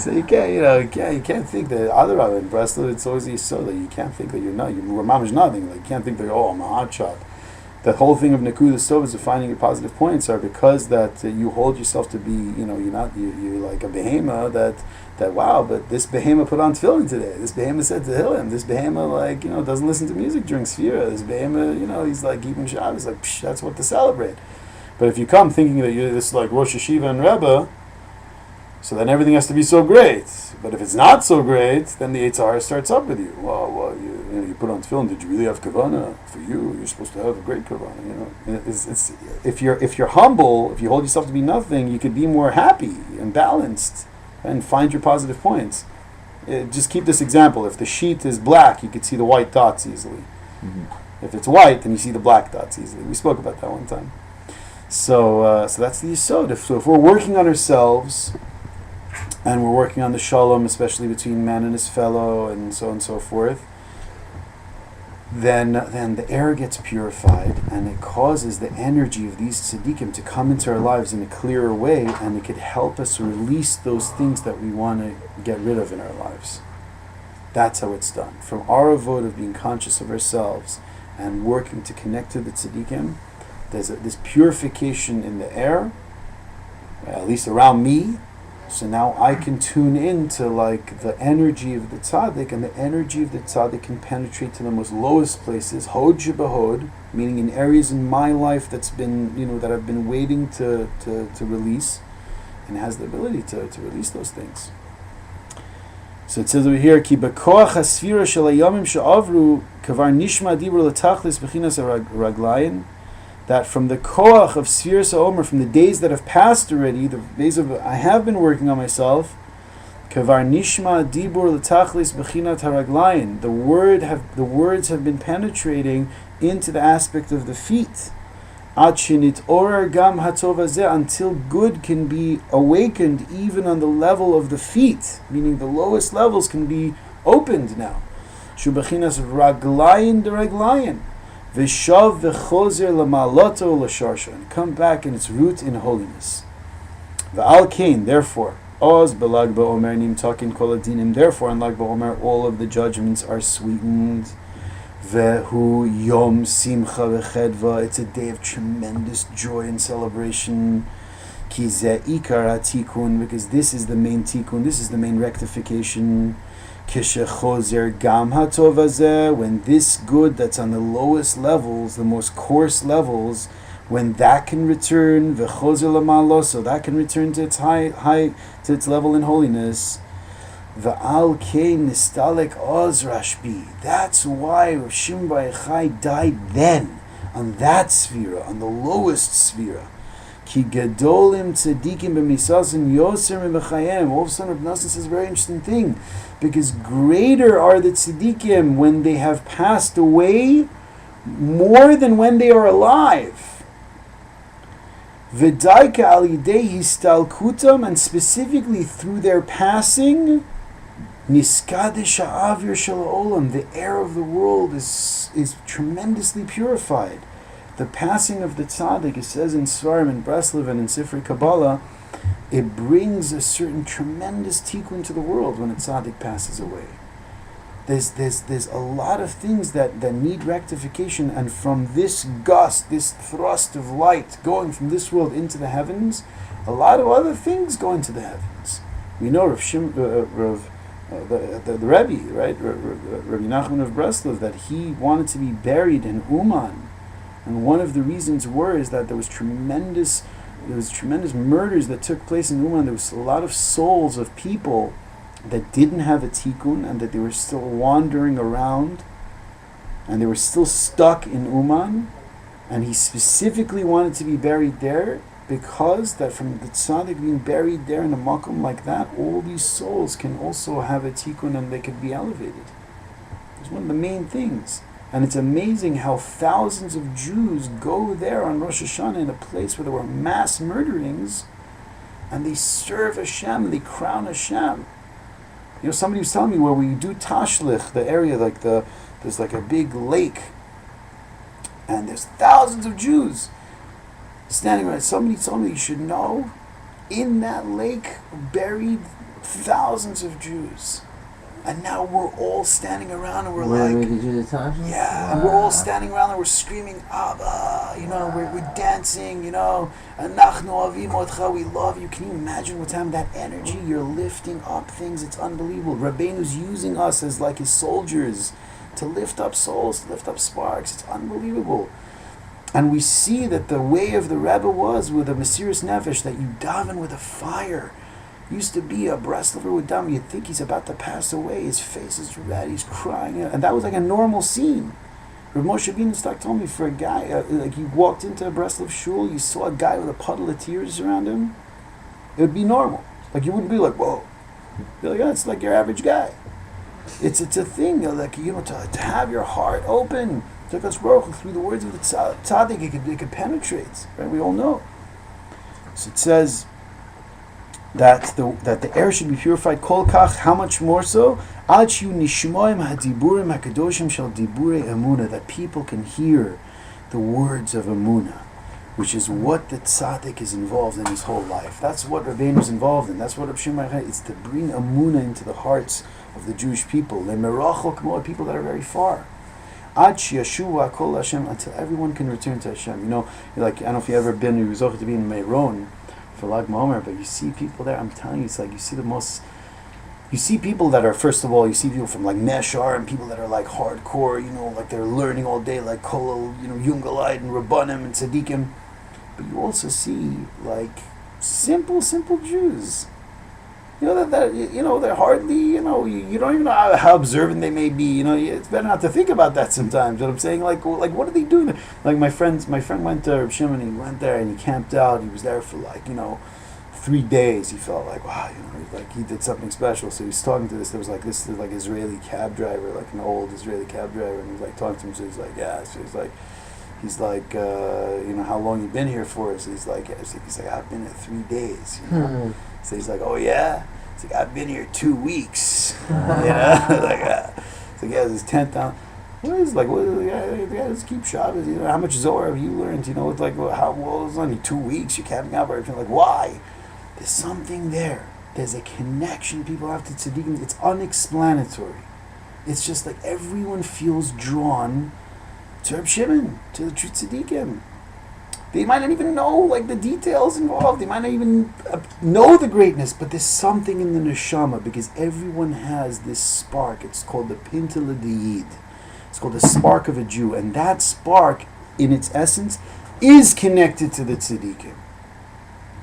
So you can't think that other in Breslov, it's always so that you can't think that you're not. You're mamish nothing. Like, you can't think that, oh, I'm a hot shot. The whole thing of Nakuda Stov is finding your positive points are because that you hold yourself to be, you know, you're like a behema that wow, but this behema put on tefillin today. This behema said Tehillim. This behema, like, you know, doesn't listen to music during Shiur. This behema, you know, he's like even Shabbos, like, psh, that's what to celebrate. But if you come thinking that you're this like Rosh Hashiva and Rebbe, so then everything has to be so great. But if it's not so great, then the Eitzar starts up with you. Well, you put on tefillin. Did you really have kavana? For you're supposed to have a great kavana. You know, it's if you're humble, if you hold yourself to be nothing, you could be more happy and balanced and find your positive points. Just keep this example. If the sheet is black, you could see the white dots easily. Mm-hmm. If it's white, then you see the black dots easily. We spoke about that one time. So that's the yisod. So if we're working on ourselves, and we're working on the shalom, especially between man and his fellow, and so on and so forth, then the air gets purified, and it causes the energy of these tzaddikim to come into our lives in a clearer way, and it could help us release those things that we want to get rid of in our lives. That's how it's done. From our avoda of being conscious of ourselves and working to connect to the tzaddikim, there's this purification in the air, at least around me. So now I can tune into like the energy of the tzaddik, and the energy of the tzaddik can penetrate to the most lowest places, hod shebahod, meaning in areas in my life that's been, you know, that I've been waiting to release, and has the ability to release those things. So it says over here, Ki bekoach hasfira shel hayamim she'avru kavar nishma dibur letachlis bechinas raglayin, that from the koach of Sfiras HaOmer, from the days that have passed already, the days of I have been working on myself, kavar nishma dibur letachlis bechinat haraglayin, the words have been penetrating into the aspect of the feet. Ad shenit orer gam hatov hazeh, until good can be awakened even on the level of the feet, meaning the lowest levels can be opened now. Shu bechinas raglayin de raglayin. V'shav v'chozer l'maloto l'sharsha, and come back in its root in holiness. V'al kain, therefore, oz belag BeOmer nim takin kol adinim, therefore, in Lag BeOmer, all of the judgments are sweetened. Vehu yom simcha v'chedva, it's a day of tremendous joy and celebration. Ki zeh ikar ha'tikun, because this is the main tikkun, this is the main rectification. Kishechozer gam hatov hazeh, when this good that's on the lowest levels, the most coarse levels, when that can return, v'chozer l'malo, so that can return to its high to its level in holiness. V'al kein nistalek oz Rashbi. That's why Rebbe Shimon Bar Yochai died then, on that sphera, on the lowest sphera. Ki gedolim tzadikim b'misasim yoser mebechayim. All of a sudden, Rebbe Nosson says a very interesting thing, because greater are the tzadikim when they have passed away, more than when they are alive. V'daika al yidei histalkutam, and specifically through their passing, niskadish ha'avir shel ha'olam, the air of the world is tremendously purified. The passing of the tzaddik, it says in Svarim, in Breslov, and in Sifrei Kabbalah, it brings a certain tremendous tikkun to the world when a tzaddik passes away. There's a lot of things that need rectification, and from this gust, this thrust of light going from this world into the heavens, a lot of other things go into the heavens. We know the Rebbe, right, Rabbi Nachman of Breslov, that he wanted to be buried in Uman. And one of the reasons is that there was tremendous murders that took place in Uman. There was a lot of souls of people that didn't have a tikkun, and that they were still wandering around, and they were still stuck in Uman. And he specifically wanted to be buried there, because that from the tzaddik being buried there in a makom like that, all these souls can also have a tikkun and they could be elevated. It's one of the main things. And it's amazing how thousands of Jews go there on Rosh Hashanah, in a place where there were mass murderings, and they serve Hashem, they crown Hashem. You know, somebody was telling me where we do Tashlich, the area, there's like a big lake, and there's thousands of Jews standing around. Somebody told me, you should know, in that lake buried thousands of Jews. And now we're all standing around and we're like, did you do the yeah, and we're all standing around and we're screaming, Abba, you know, we're dancing, you know, Anachnu avim otcha, we love you. Can you imagine what's happening? That energy, you're lifting up things, it's unbelievable. Rabbeinu's using us as like his soldiers to lift up souls, to lift up sparks, it's unbelievable. And we see that the way of the Rebbe was with a Mesiras Nefesh, that you daven with a fire. Used to be a Breslover with daven, you'd think he's about to pass away, his face is red, he's crying, and that was like a normal scene. Rav Moshe Bienenstock told me, for a guy, like you walked into a Breslov shul, you saw a guy with a puddle of tears around him, it would be normal. Like you wouldn't be like, whoa. You'd be like, oh, it's like your average guy. It's a thing, like, you know, to have your heart open, to us through the words of the tzaddik, it could penetrate, right? We all know. So it says that the air should be purified. Kol kach, how much more so? Ad shiu nishmoim hadiburim hakadoshim shel diburei emuna, that people can hear the words of emuna, which is what the tzaddik is involved in his whole life. That's what Rabbeinu is involved in. That's what Rebbe Shimon Bar Yochai, it's to bring emuna into the hearts of the Jewish people. Lemerachok more, people that are very far. Ad sheyashuva kol Hashem, until everyone can return to Hashem. You know, like, I don't know if you've ever been, you zocheh to be in Meron for Lag BeOmer, but you see people there, I'm telling you, it's like you see people that are, first of all, you see people from like Neshar, and people that are like hardcore, you know, like they're learning all day, like Kol, you know, Yungalite and Rabbanim and Tzaddikim. But you also see like simple Jews they're hardly, you don't even know how observant they may be. It's better not to think about that sometimes. What I'm saying, like what are they doing? Like my friend went to Rebbe Shimon, he went there and he camped out. He was there for 3 days. He felt like, wow, he did something special. So he was talking to this Israeli cab driver, like an old Israeli cab driver, and he was like talking to him. So he's like, yeah. So he's like, how long you been here for? So he's like, I've been here 3 days. So he's like, oh yeah. He's like, I've been here 2 weeks. So yeah, this is 10,000. Let's keep Shabbos. How much Zohar have you learned? It's like, how well it's only 2 weeks. You're camping out by everything. Like, why? There's something there. There's a connection people have to tzaddikim. It's unexplanatory. It's just like everyone feels drawn to Reb Shimon, to the true tzaddikim. They might not even know the details involved. They might not even know the greatness, but there's something in the neshama because everyone has this spark. It's called the Pintel Yid. It's called the spark of a Jew, and that spark, in its essence, is connected to the tzaddikim.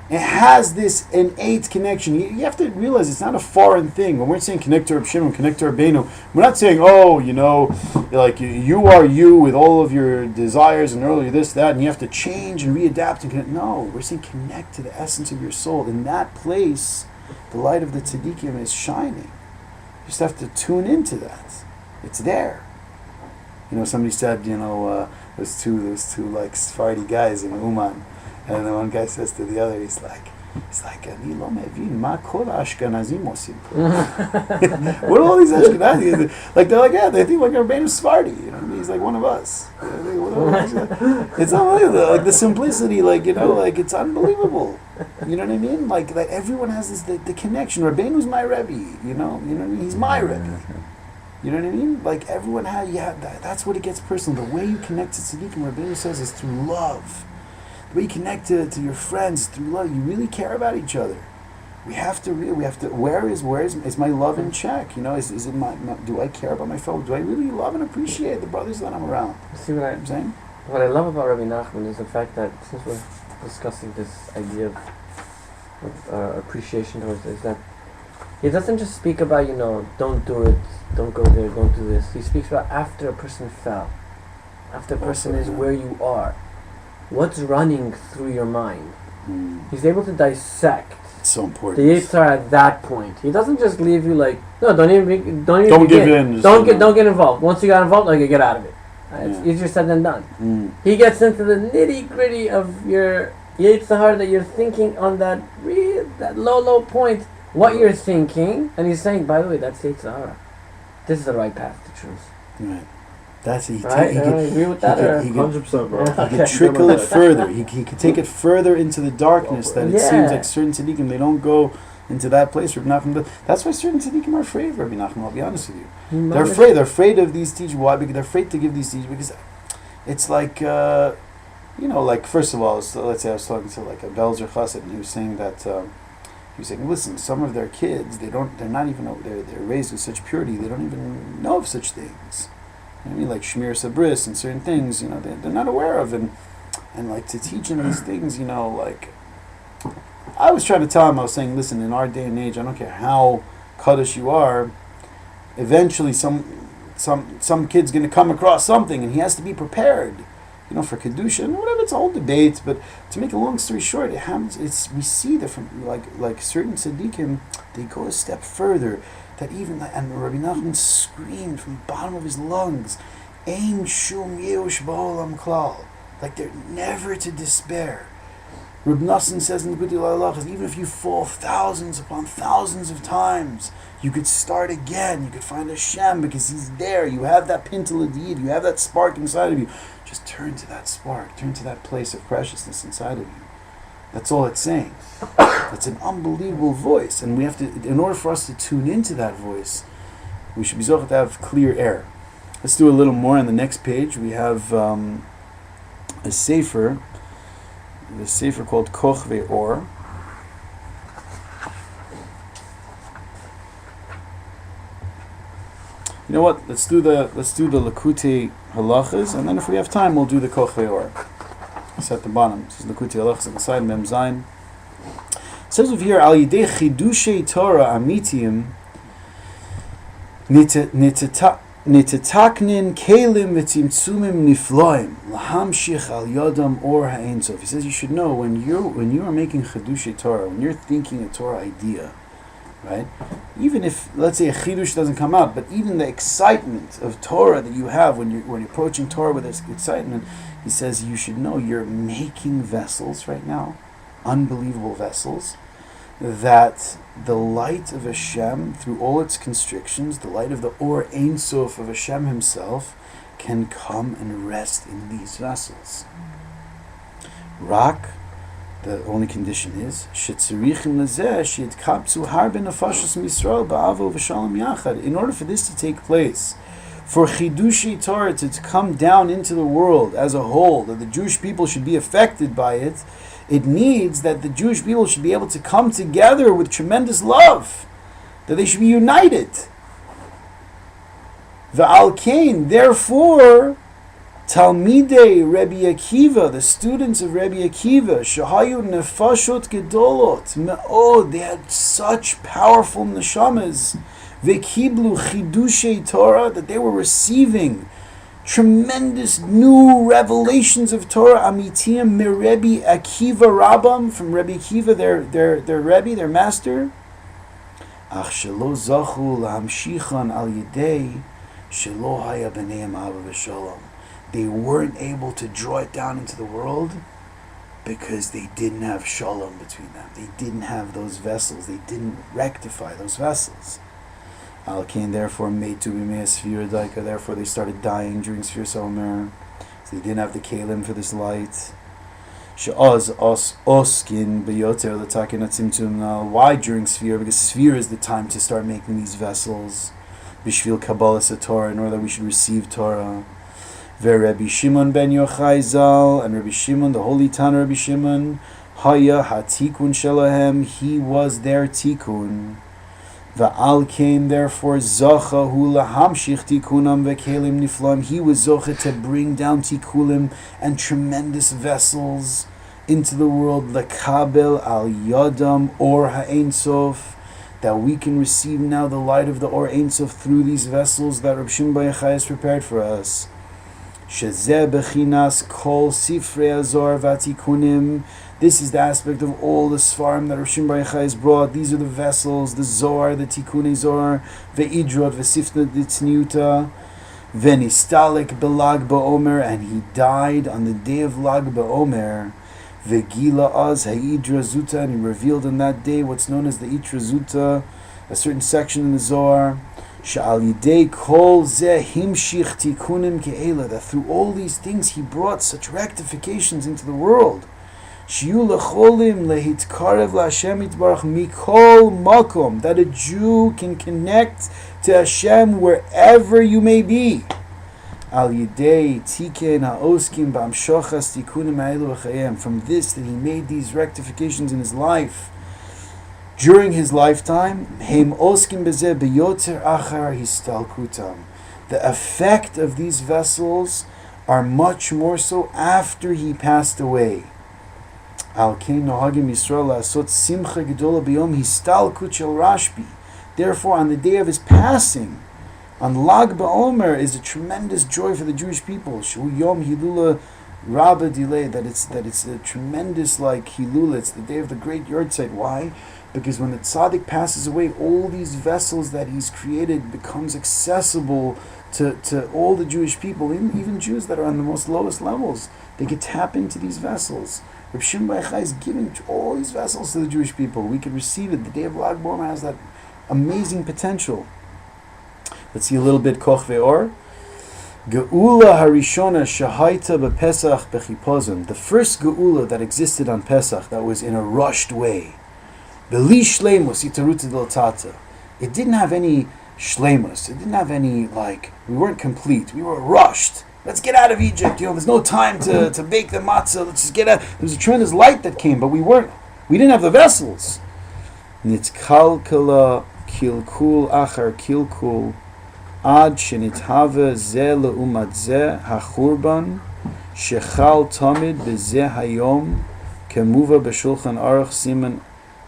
It has this innate connection. You have to realize it's not a foreign thing. When we're saying connect to Reb Shimon, connect to Rabbeinu, we're not saying, you are you with all of your desires and earlier this, that, and you have to change and readapt and connect. No, we're saying connect to the essence of your soul. In that place, the light of the tzaddikim is shining. You just have to tune into that. It's there. Somebody said, those two Sephardi guys in Uman. And the one guy says to the other, he's like, "Ani lo mevin ma kol Ashkenazim osim." What are all these Ashkenazim? They're like, yeah, they think Rabbeinu Sephardi. He's like one of us. It's unbelievable. The simplicity, it's unbelievable. You know what I mean? Like everyone has this the connection. Rabbeinu's my Rebbe. You know what I mean? He's my Rebbe. You know what I mean? Everyone has, that's what it gets personal. The way you connect to tzaddikim, Rabbeinu says, is through love. The way you connect to your friends through love, you really care about each other. We have to. Where is my love in check? Is it my? Do I care about my fellow? Do I really love and appreciate the brothers that I'm around? See what I'm saying? What I love about Rabbi Nachman is the fact that since we're discussing this idea of appreciation towards this, that he doesn't just speak about don't do it, don't go there, don't do this. He speaks about after a person fell, after a person is where you are. What's running through your mind? He's able to dissect. It's so important. The Yitzhar at that point. He doesn't just leave you no, don't give in. Don't get involved. Once you got involved, you get out of it. It's easier said than done. He gets into the nitty gritty of your Yitzhar that you're thinking on that low point. What you're thinking, and he's saying, by the way, that's Yitzhar. This is the right path to choose. Right. That's it. I agree with that. 100%, bro. He could trickle it further. He could take it further into the darkness. That it seems like certain tzaddikim, they don't go into that place. That's why certain tzaddikim are afraid of Rabbi Nachman. I'll be honest with you. They're afraid. They're afraid of these teachers. Why? Because they're afraid to give these teachers. Because it's first of all, let's say I was talking to a Belzer Chassid, and he was saying that. He was saying, listen, some of their kids, they're raised with such purity, they don't even know of such things. Like Shmir Sabris and certain things, they're not aware of, and to teach them these things, I was trying to tell him, I was saying, listen, in our day and age, I don't care how kaddish you are, eventually some kid's going to come across something, and he has to be prepared, for kedusha and whatever. It's a whole debate, but to make a long story short, it happens. We see that from like certain tzaddikim, they go a step further. That even and Rabbi Nachman screamed from the bottom of his lungs, "Ein shum yeush ba'olam klal." They're never to despair. Reb Nosson says in the Gudei Halachos, even if you fall thousands upon thousands of times, you could start again. You could find Hashem because He's there. You have that pintel yid. You have that spark inside of you. Just turn to that spark. Turn to that place of preciousness inside of you. That's all it's saying. It's an unbelievable voice, and we have to. In order for us to tune into that voice, we should be zocheh to have clear air. Let's do a little more on the next page. We have a sefer. The sefer called Koch Ve'or. You know what? Let's do the Lakutei Halachas, and then if we have time, we'll do the Koch Ve'or. It's at the bottom. This is Lakutei Halachas on the side, Mem Zayin. It says over here, Al Yidei Chidushei Torah Amitim Nitetaknin Kalim V'Tzimtzumim Nifloim Lahamshich Al Yodam Or Ha'Ein Sof. He says you should know when you are making Chidushei Torah, when you're thinking a Torah idea, right? Even if, let's say, a chidush doesn't come out, but even the excitement of Torah that you have when you're approaching Torah with this excitement, he says you should know you're making vessels right now, unbelievable vessels, that the light of Hashem, through all its constrictions, the light of the Or Ein Sof of Hashem Himself, can come and rest in these vessels. Rak, the only condition is shetzirichim lezeh sheyitkapzu harbe nefashos misrael ba'avo v'shalom yachad. In order for this to take place, for chidushei Torah to come down into the world as a whole, that the Jewish people should be affected by it, it needs that the Jewish people should be able to come together with tremendous love, that they should be united. V'al kain, therefore, Talmidei Rebbe Akiva, the students of Rebbe Akiva, Shahayu Nefashot Gedolot, Me'od, they had such powerful neshamas, Vekiblu Chidushei Torah, that they were receiving tremendous new revelations of Torah, Amitiyim Me Rebbe Akiva Rabbam, from Rebbe Akiva, their Rebbe, their master. Ach shelo zachu lahamshichan al yidei shelo haya b'neihem ava v'shalom. They weren't able to draw it down into the world because they didn't have shalom between them. They didn't have those vessels. They didn't rectify those vessels. Al Kain therefore made to be Shiur daika. Therefore they started dying during Shiur BeOmer. So they didn't have the kalim for this light. She'oz os oskin beyoter l'takin atzimtzum. Now why during Shiur? Because Shiur is the time to start making these vessels. Bishvil Kabbalas Torah, in order that we should receive Torah. Rebbe Shimon Bar Yochai Zal, and Rebbe Shimon, the holy Tana Rebbe Shimon, Haya hatikun shelahem, he was their tikun. Va'al kain, therefore, zacha hu lahamshich tikunam vekelim niflam, he was zocha to bring down tikulim and tremendous vessels into the world, lekabel al yodam or ha'ein sof, that we can receive now the light of the Or Ein Sof through these vessels that Rebbe Shimon Bar Yochai has prepared for us. Shezeh bechinas kol sifrei azor vatikunim. This is the aspect of all the svarim that Rebbe Shimon Bar Yochai has brought. These are the vessels, the Zohar, the Tikunei Zohar, ve'idrot, ve'sifnat ditzniuta, ve'nistalik belag BeOmer, and he died on the day of Lag BeOmer. Ve'gila az ha'idra zuta, and he revealed on that day what's known as the Itra Zuta, a certain section in the Zohar. Sha'al yidei kol zeh himshich tikunim ke'ela, that through all these things he brought such rectifications into the world. Shiyu lecholim lehitkarev la'Hashem yitbarach mikol makom, that a Jew can connect to Hashem wherever you may be. Al yidei tiken ha'oskim ba'amshochas tikunim ha'elu v'chayim, from this that he made these rectifications in his life. During his lifetime, heim oskim bezeh beyoter achar histalkutam. The effect of these vessels are much more so after he passed away. Al kein nohagim Yisrael la'asot simcha gedola b'yom histalkut shel Rashbi. Therefore, on the day of his passing, on Lag BeOmer, is a tremendous joy for the Jewish people. Shu yom hilula rabba delay, that it's a tremendous hilula. It's the day of the great yahrzeit. Why? Because when the tzaddik passes away, all these vessels that he's created becomes accessible to all the Jewish people, even Jews that are on the most lowest levels. They can tap into these vessels. Rebbe Shimon Bar Yochai is giving all these vessels to the Jewish people. We can receive it. The day of Lag BeOmer has that amazing potential. Let's see a little bit Koch ve'or. Geula harishona shahaita bepesach bechipozim. The first geula that existed on Pesach, that was in a rushed way. Beli shleimus itaruta deltata. It didn't have any shleimus. It didn't have any, we weren't complete. We were rushed. Let's get out of Egypt. There's no time to bake the matzah. Let's just get out. There was a tremendous light that came, but we didn't have the vessels. Nitzkalkala kilkul achar kilkul ad shenithave ze leumat ze hachurban shechal tamid beze hayom kemuva b'shulchan aruch siman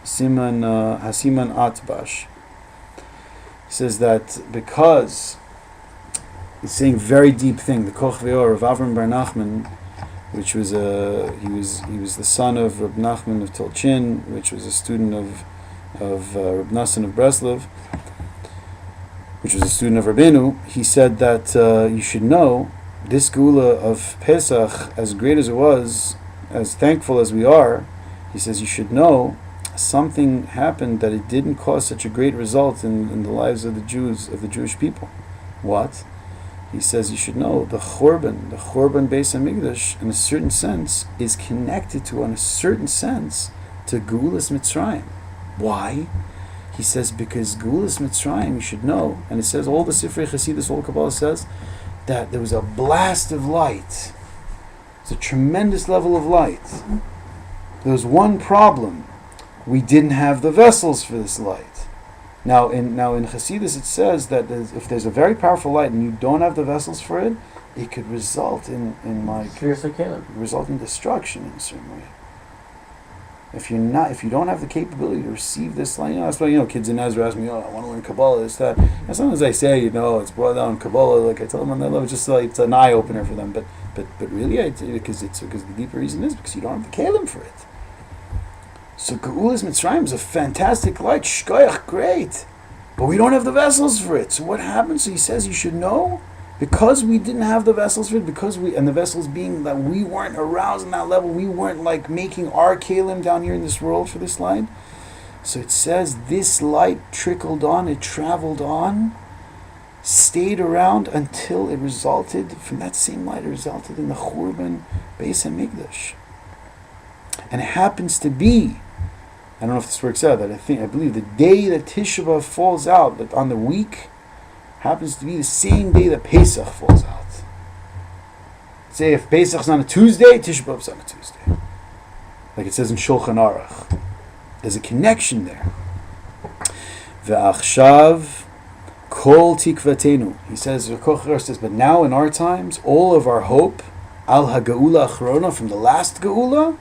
Hasiman Atbash. He says that because he's saying very deep thing. The Koch Ve'or of Avram Bar Nachman, which was he was the son of Reb Nachman of Tolchin, which was a student of Reb Nassan of Breslov, which was a student of Rabbeinu. He said that you should know this Geula of Pesach, as great as it was, as thankful as we are, he says you should know something happened that it didn't cause such a great result in the lives of the Jews, of the Jewish people. What? He says you should know the Churban Beis Hamikdash, in a certain sense, is connected to, in a certain sense, to Geulas Mitzrayim. Why? He says because Geulas Mitzrayim, you should know, and it says all the Sifrei Chassidus, all Kabbalah says, that there was a blast of light. It's a tremendous level of light. There was one problem. We didn't have the vessels for this light. Now in Chassidus it says that if there's a very powerful light and you don't have the vessels for it, it could result in destruction in a certain way. If you don't have the capability to receive this light, that's why kids in Ezra ask me, I want to learn Kabbalah, this, that. And sometimes I say, it's brought down Kabbalah, like I tell them on that level, it's just like it's an eye opener for them. But really, because the deeper reason is because you don't have the kalim for it. So Geulas Mitzrayim is a fantastic light, shkoyach, great, but we don't have the vessels for it. So what happens? So he says you should know, because we didn't have the vessels for it, and the vessels being that we weren't aroused in that level, we weren't like making our kalim down here in this world for this light. So it says this light trickled on, it traveled on, stayed around until it resulted, from that same light, it resulted in the Churban Beis Hamikdash. And it happens to be, I don't know if this works out, I believe the day that Tisha B'Av falls out, that on the week, happens to be the same day that Pesach falls out. Say if Pesach's on a Tuesday, Tisha B'Av's on a Tuesday. Like it says in Shulchan Aruch. There's a connection there. Ve'achshav kol tikvatenu. He says, but now in our times, all of our hope, al ha'geula achrona, from the last geula,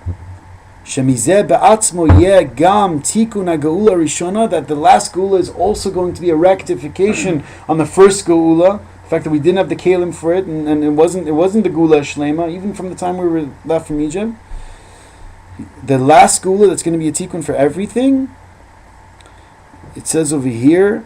shemizeh be'atzmo yeh gam tikun ha'geula rishona, that the last geula is also going to be a rectification on the first geula. The fact that we didn't have the kalim for it, and it wasn't the geula shlema, even from the time we were left from Egypt. The last geula that's going to be a tikkun for everything. It says over here,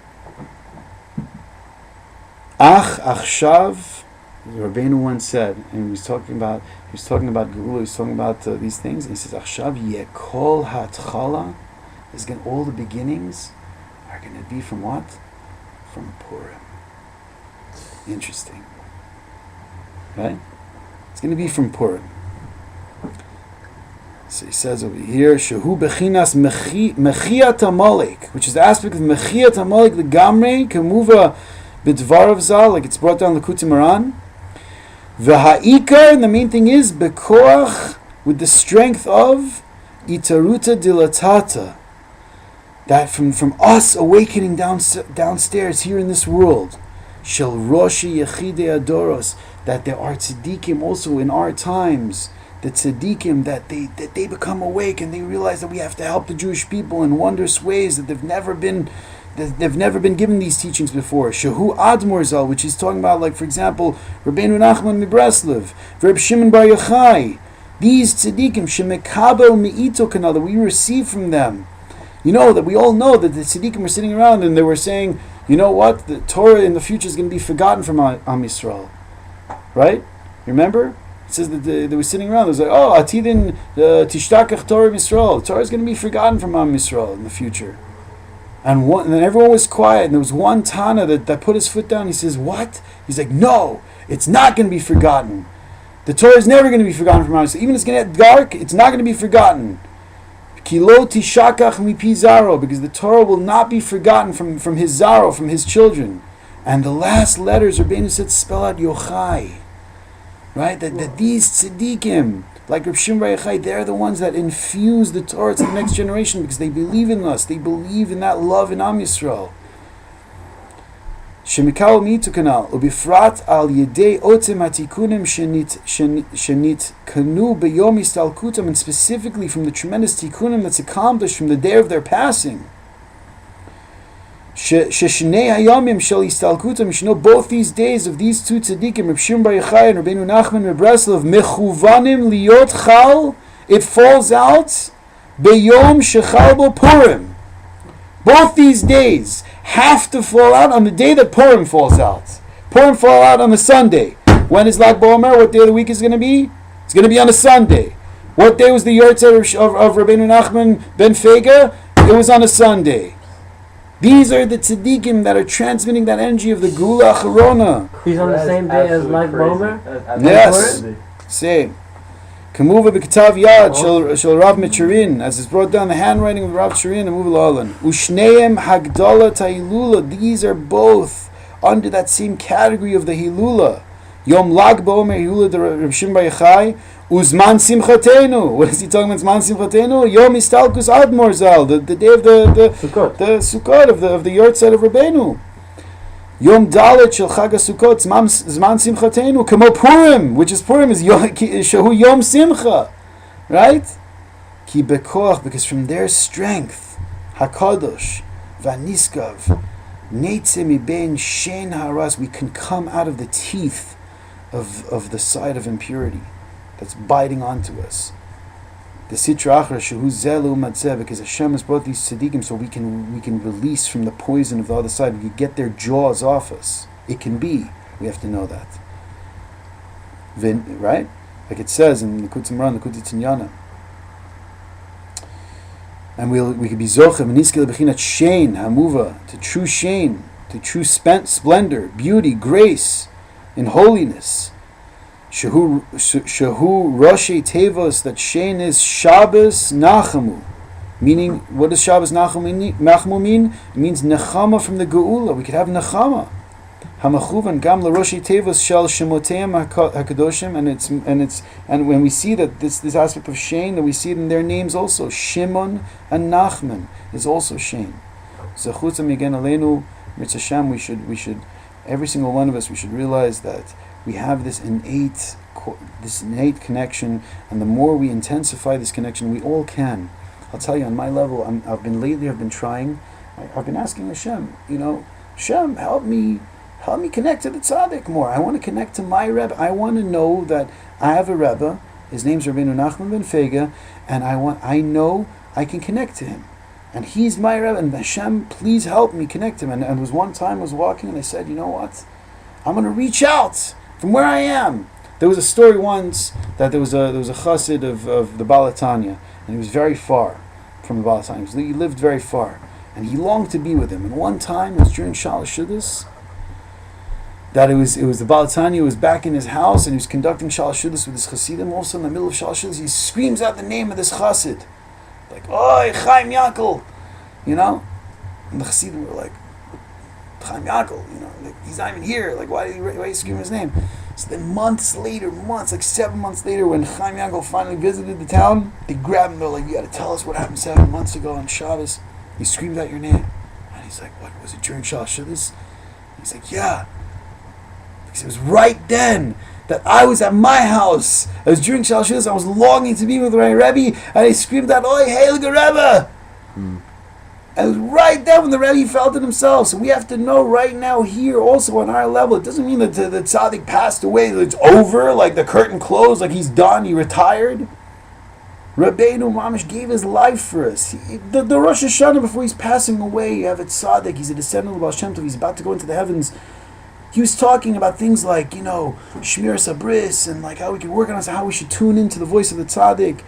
Ach achshav. Rabbeinu once said, and he was talking about geula. He was talking about these things. And he says, Achshav yekol hatchala. All the beginnings are going to be from what? From Purim. Interesting, right? It's going to be from Purim. So he says over here, Shehu bechinas mechiyat hamalek, which is the aspect of mechiyat hamalek, the gamre, kemuva b'dvarav zal, like it's brought down Likutei Moharan. V'ha'ikar, and the main thing is, bekoach, with the strength of itaruta dilatata, that from us awakening downstairs here in this world, shel roshi yechidei adoros, that there are tzaddikim also in our times, the tzaddikim, that they become awake and they realize that we have to help the Jewish people in wondrous ways that they've never been given these teachings before. Shehu Admor Zal, which he's talking about, like for example, Rabbeinu Nachman Breslov, Rebbe Shimon Bar Yochai. These tzaddikim shemekabel meito kanal, that we receive from them. That we all know that the tzaddikim were sitting around and they were saying, you know what, the Torah in the future is going to be forgotten from Am Yisrael, right? You remember? It says that they were sitting around. It was like, Atidin Tishtakach Torah Yisrael. Torah is going to be forgotten from Am Yisrael in the future. And then everyone was quiet. And there was one Tana that put his foot down. He says, what? He's like, no, it's not going to be forgotten. The Torah is never going to be forgotten from Am Yisrael. Even if it's going to get dark, it's not going to be forgotten. Kilo Tishakach mipi zaro, because the Torah will not be forgotten from his zaro, from his children. And the last letters, Rabbeinu said, spell out Yochai. Right? That these tzaddikim, like Rebbe Shimon Bar Yochai, they're the ones that infuse the Torah to the next generation because they believe in us. They believe in that love in Am Yisrael. Shemikal mitu kanal ubifrat al yedei otem atikunim shenit kanu beyom istalkutam, and specifically from the tremendous tikunim that's accomplished from the day of their passing. Sheshnei hayamim shel istalkutam, you should know both these days of these two tzaddikim, Rebbe Shimon Bar Yochai and Rabbeinu Nachman and Breslov, mechuvanim liot chal, it falls out beyom shechal bo Purim. Both these days have to fall out on the day that Purim falls out. Purim fall out on the Sunday. When is Lag BeOmer? What day of the week is it going to be? It's going to be on a Sunday. What day was the Yortzeit of Rabbeinu Nachman ben Fega? It was on a Sunday. These are the tzaddikim that are transmitting that energy of the Gula Acharona. He's on the same day as Lag BeOmer? Yes, same. Kamuva b'ketav yad shel Rav Michirin, as is brought down the handwriting of Rav Michirin and Muva La'alan. Ushneim hagdala ta'ilula. These are both under that same category of the Hilula. Yom Lag BeOmer Hilula de Rebbe Shimon Bar Yochai. Uzman simchatenu. What is he talking about? Uzman simchatenu. Yom istalkus admor zal. The day of the Sukkot of the Yortzeit of Rabbeinu. Yom Dalet shel Chag HaSukkot Zman Simchatenu Kamo Purim, which is Purim, is Shehu Yom Simcha, right? Ki bekoach, because from their strength, Hakadosh Vaniskav Neitze mibein Shein Haras, we can come out of the teeth of the side of impurity that's biting onto us. The Sitra Achra Shehu Zelu Matzeh, because Hashem has brought these tzaddikim so we can release from the poison of the other side. We can get their jaws off us. It can be. We have to know that. Right? Like it says in the Likutei Moharan, the Likutei Tinyana. And we could be Zochem, Niskele Bechinat Shein, Hamuva, to true Shein, to true splendor, beauty, grace, in holiness. Shehu Roshi Tevos, that Shein is Shabbos Nachamu. Meaning, what does Shabbos Nachamu mean? It means Nechama from the Geula. We could have Nechama. Hamachuvan Gam LaRoshi Tevos Shel Shemoteim HaKadoshim, and when we see that this aspect of Shein, that we see it in their names also. Shimon and Nachman is also Shein. Zechutza Migen Aleinu Mirz Hashem, we should every single one of us, we should realize that we have this innate connection, and the more we intensify this connection, we all can. I'll tell you, on my level, I've been trying. I've been asking Hashem, Hashem, help me connect to the tzaddik more. I want to connect to my Rebbe. I want to know that I have a Rebbe. His name's Rabbeinu Nachman ben Fega, and I know I can connect to him. And he's my Rebbe, and Hashem, please help me connect to him. And there was one time I was walking, and I said, you know what? I'm going to reach out from where I am. There was a story once that there was a chassid of the Baal Tanya, and he was very far from the Baal Tanya. He lived very far, and he longed to be with him. And one time, it was during Shalosh Shudas, that it was the Baal Tanya who was back in his house, and he was conducting Shalosh Shudas with his chassidim. All of a sudden, in the middle of Shalosh Shudas, he screams out the name of this chassid, like, "Oi, Chaim Yankel," And the chassidim were like, Chaim Yankel, like, he's not even here. Like, why are you screaming his name? So then months later, like 7 months later, when Chaim Yankel finally visited the town, they grabbed him. They're like, you got to tell us what happened 7 months ago on Shabbos. He screamed out your name. And he's like, what, was it during Shabbos? He's like, yeah. Because it was right then that I was at my house. It was during Shabbos. I was longing to be with my Rebbe, and he screamed out, Oi, Hail Rebbe! And it was right there when the Rebbe felt it himself. So we have to know right now here also on our level. It doesn't mean that the tzaddik passed away, that it's over, like the curtain closed, like he's done, he retired. Rabbeinu Mamish gave his life for us. The Rosh Hashanah, before he's passing away, you have a tzaddik, he's a descendant of Baal Shem Tov, he's about to go into the heavens. He was talking about things like, Shmir Sabris, and like how we can work on us, how we should tune into the voice of the tzaddik.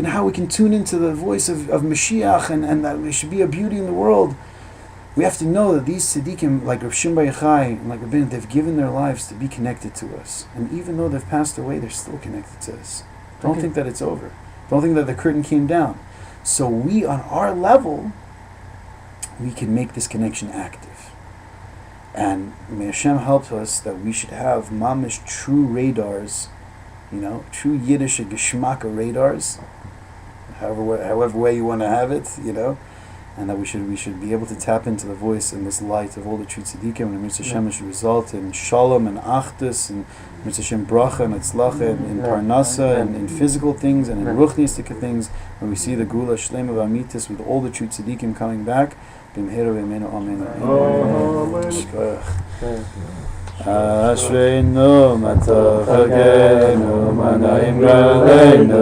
How we can tune into the voice of Mashiach, and that there should be a beauty in the world. We have to know that these tzaddikim, like Rebbe Shimon Bar Yochai and like Rabbeinu, they've given their lives to be connected to us. And even though they've passed away, they're still connected to us. Don't think that it's over. Don't think that the curtain came down. So we, on our level, we can make this connection active. And may Hashem help us that we should have mamish true radars, true Yiddish Geschmacka radars, however way you want to have it, and that we should be able to tap into the voice and this light of all the true tzaddikim, and Mitzvah Hashem should result in shalom and achdus and Mitzvah Hashem bracha and atzlacha in parnasa and in physical things and in ruchnistic things. When we see the gula shlema v'amitis with all the true tzaddikim coming back, b'mheira v'emenu amen. Ashreinu matach hageinu manayim galeinu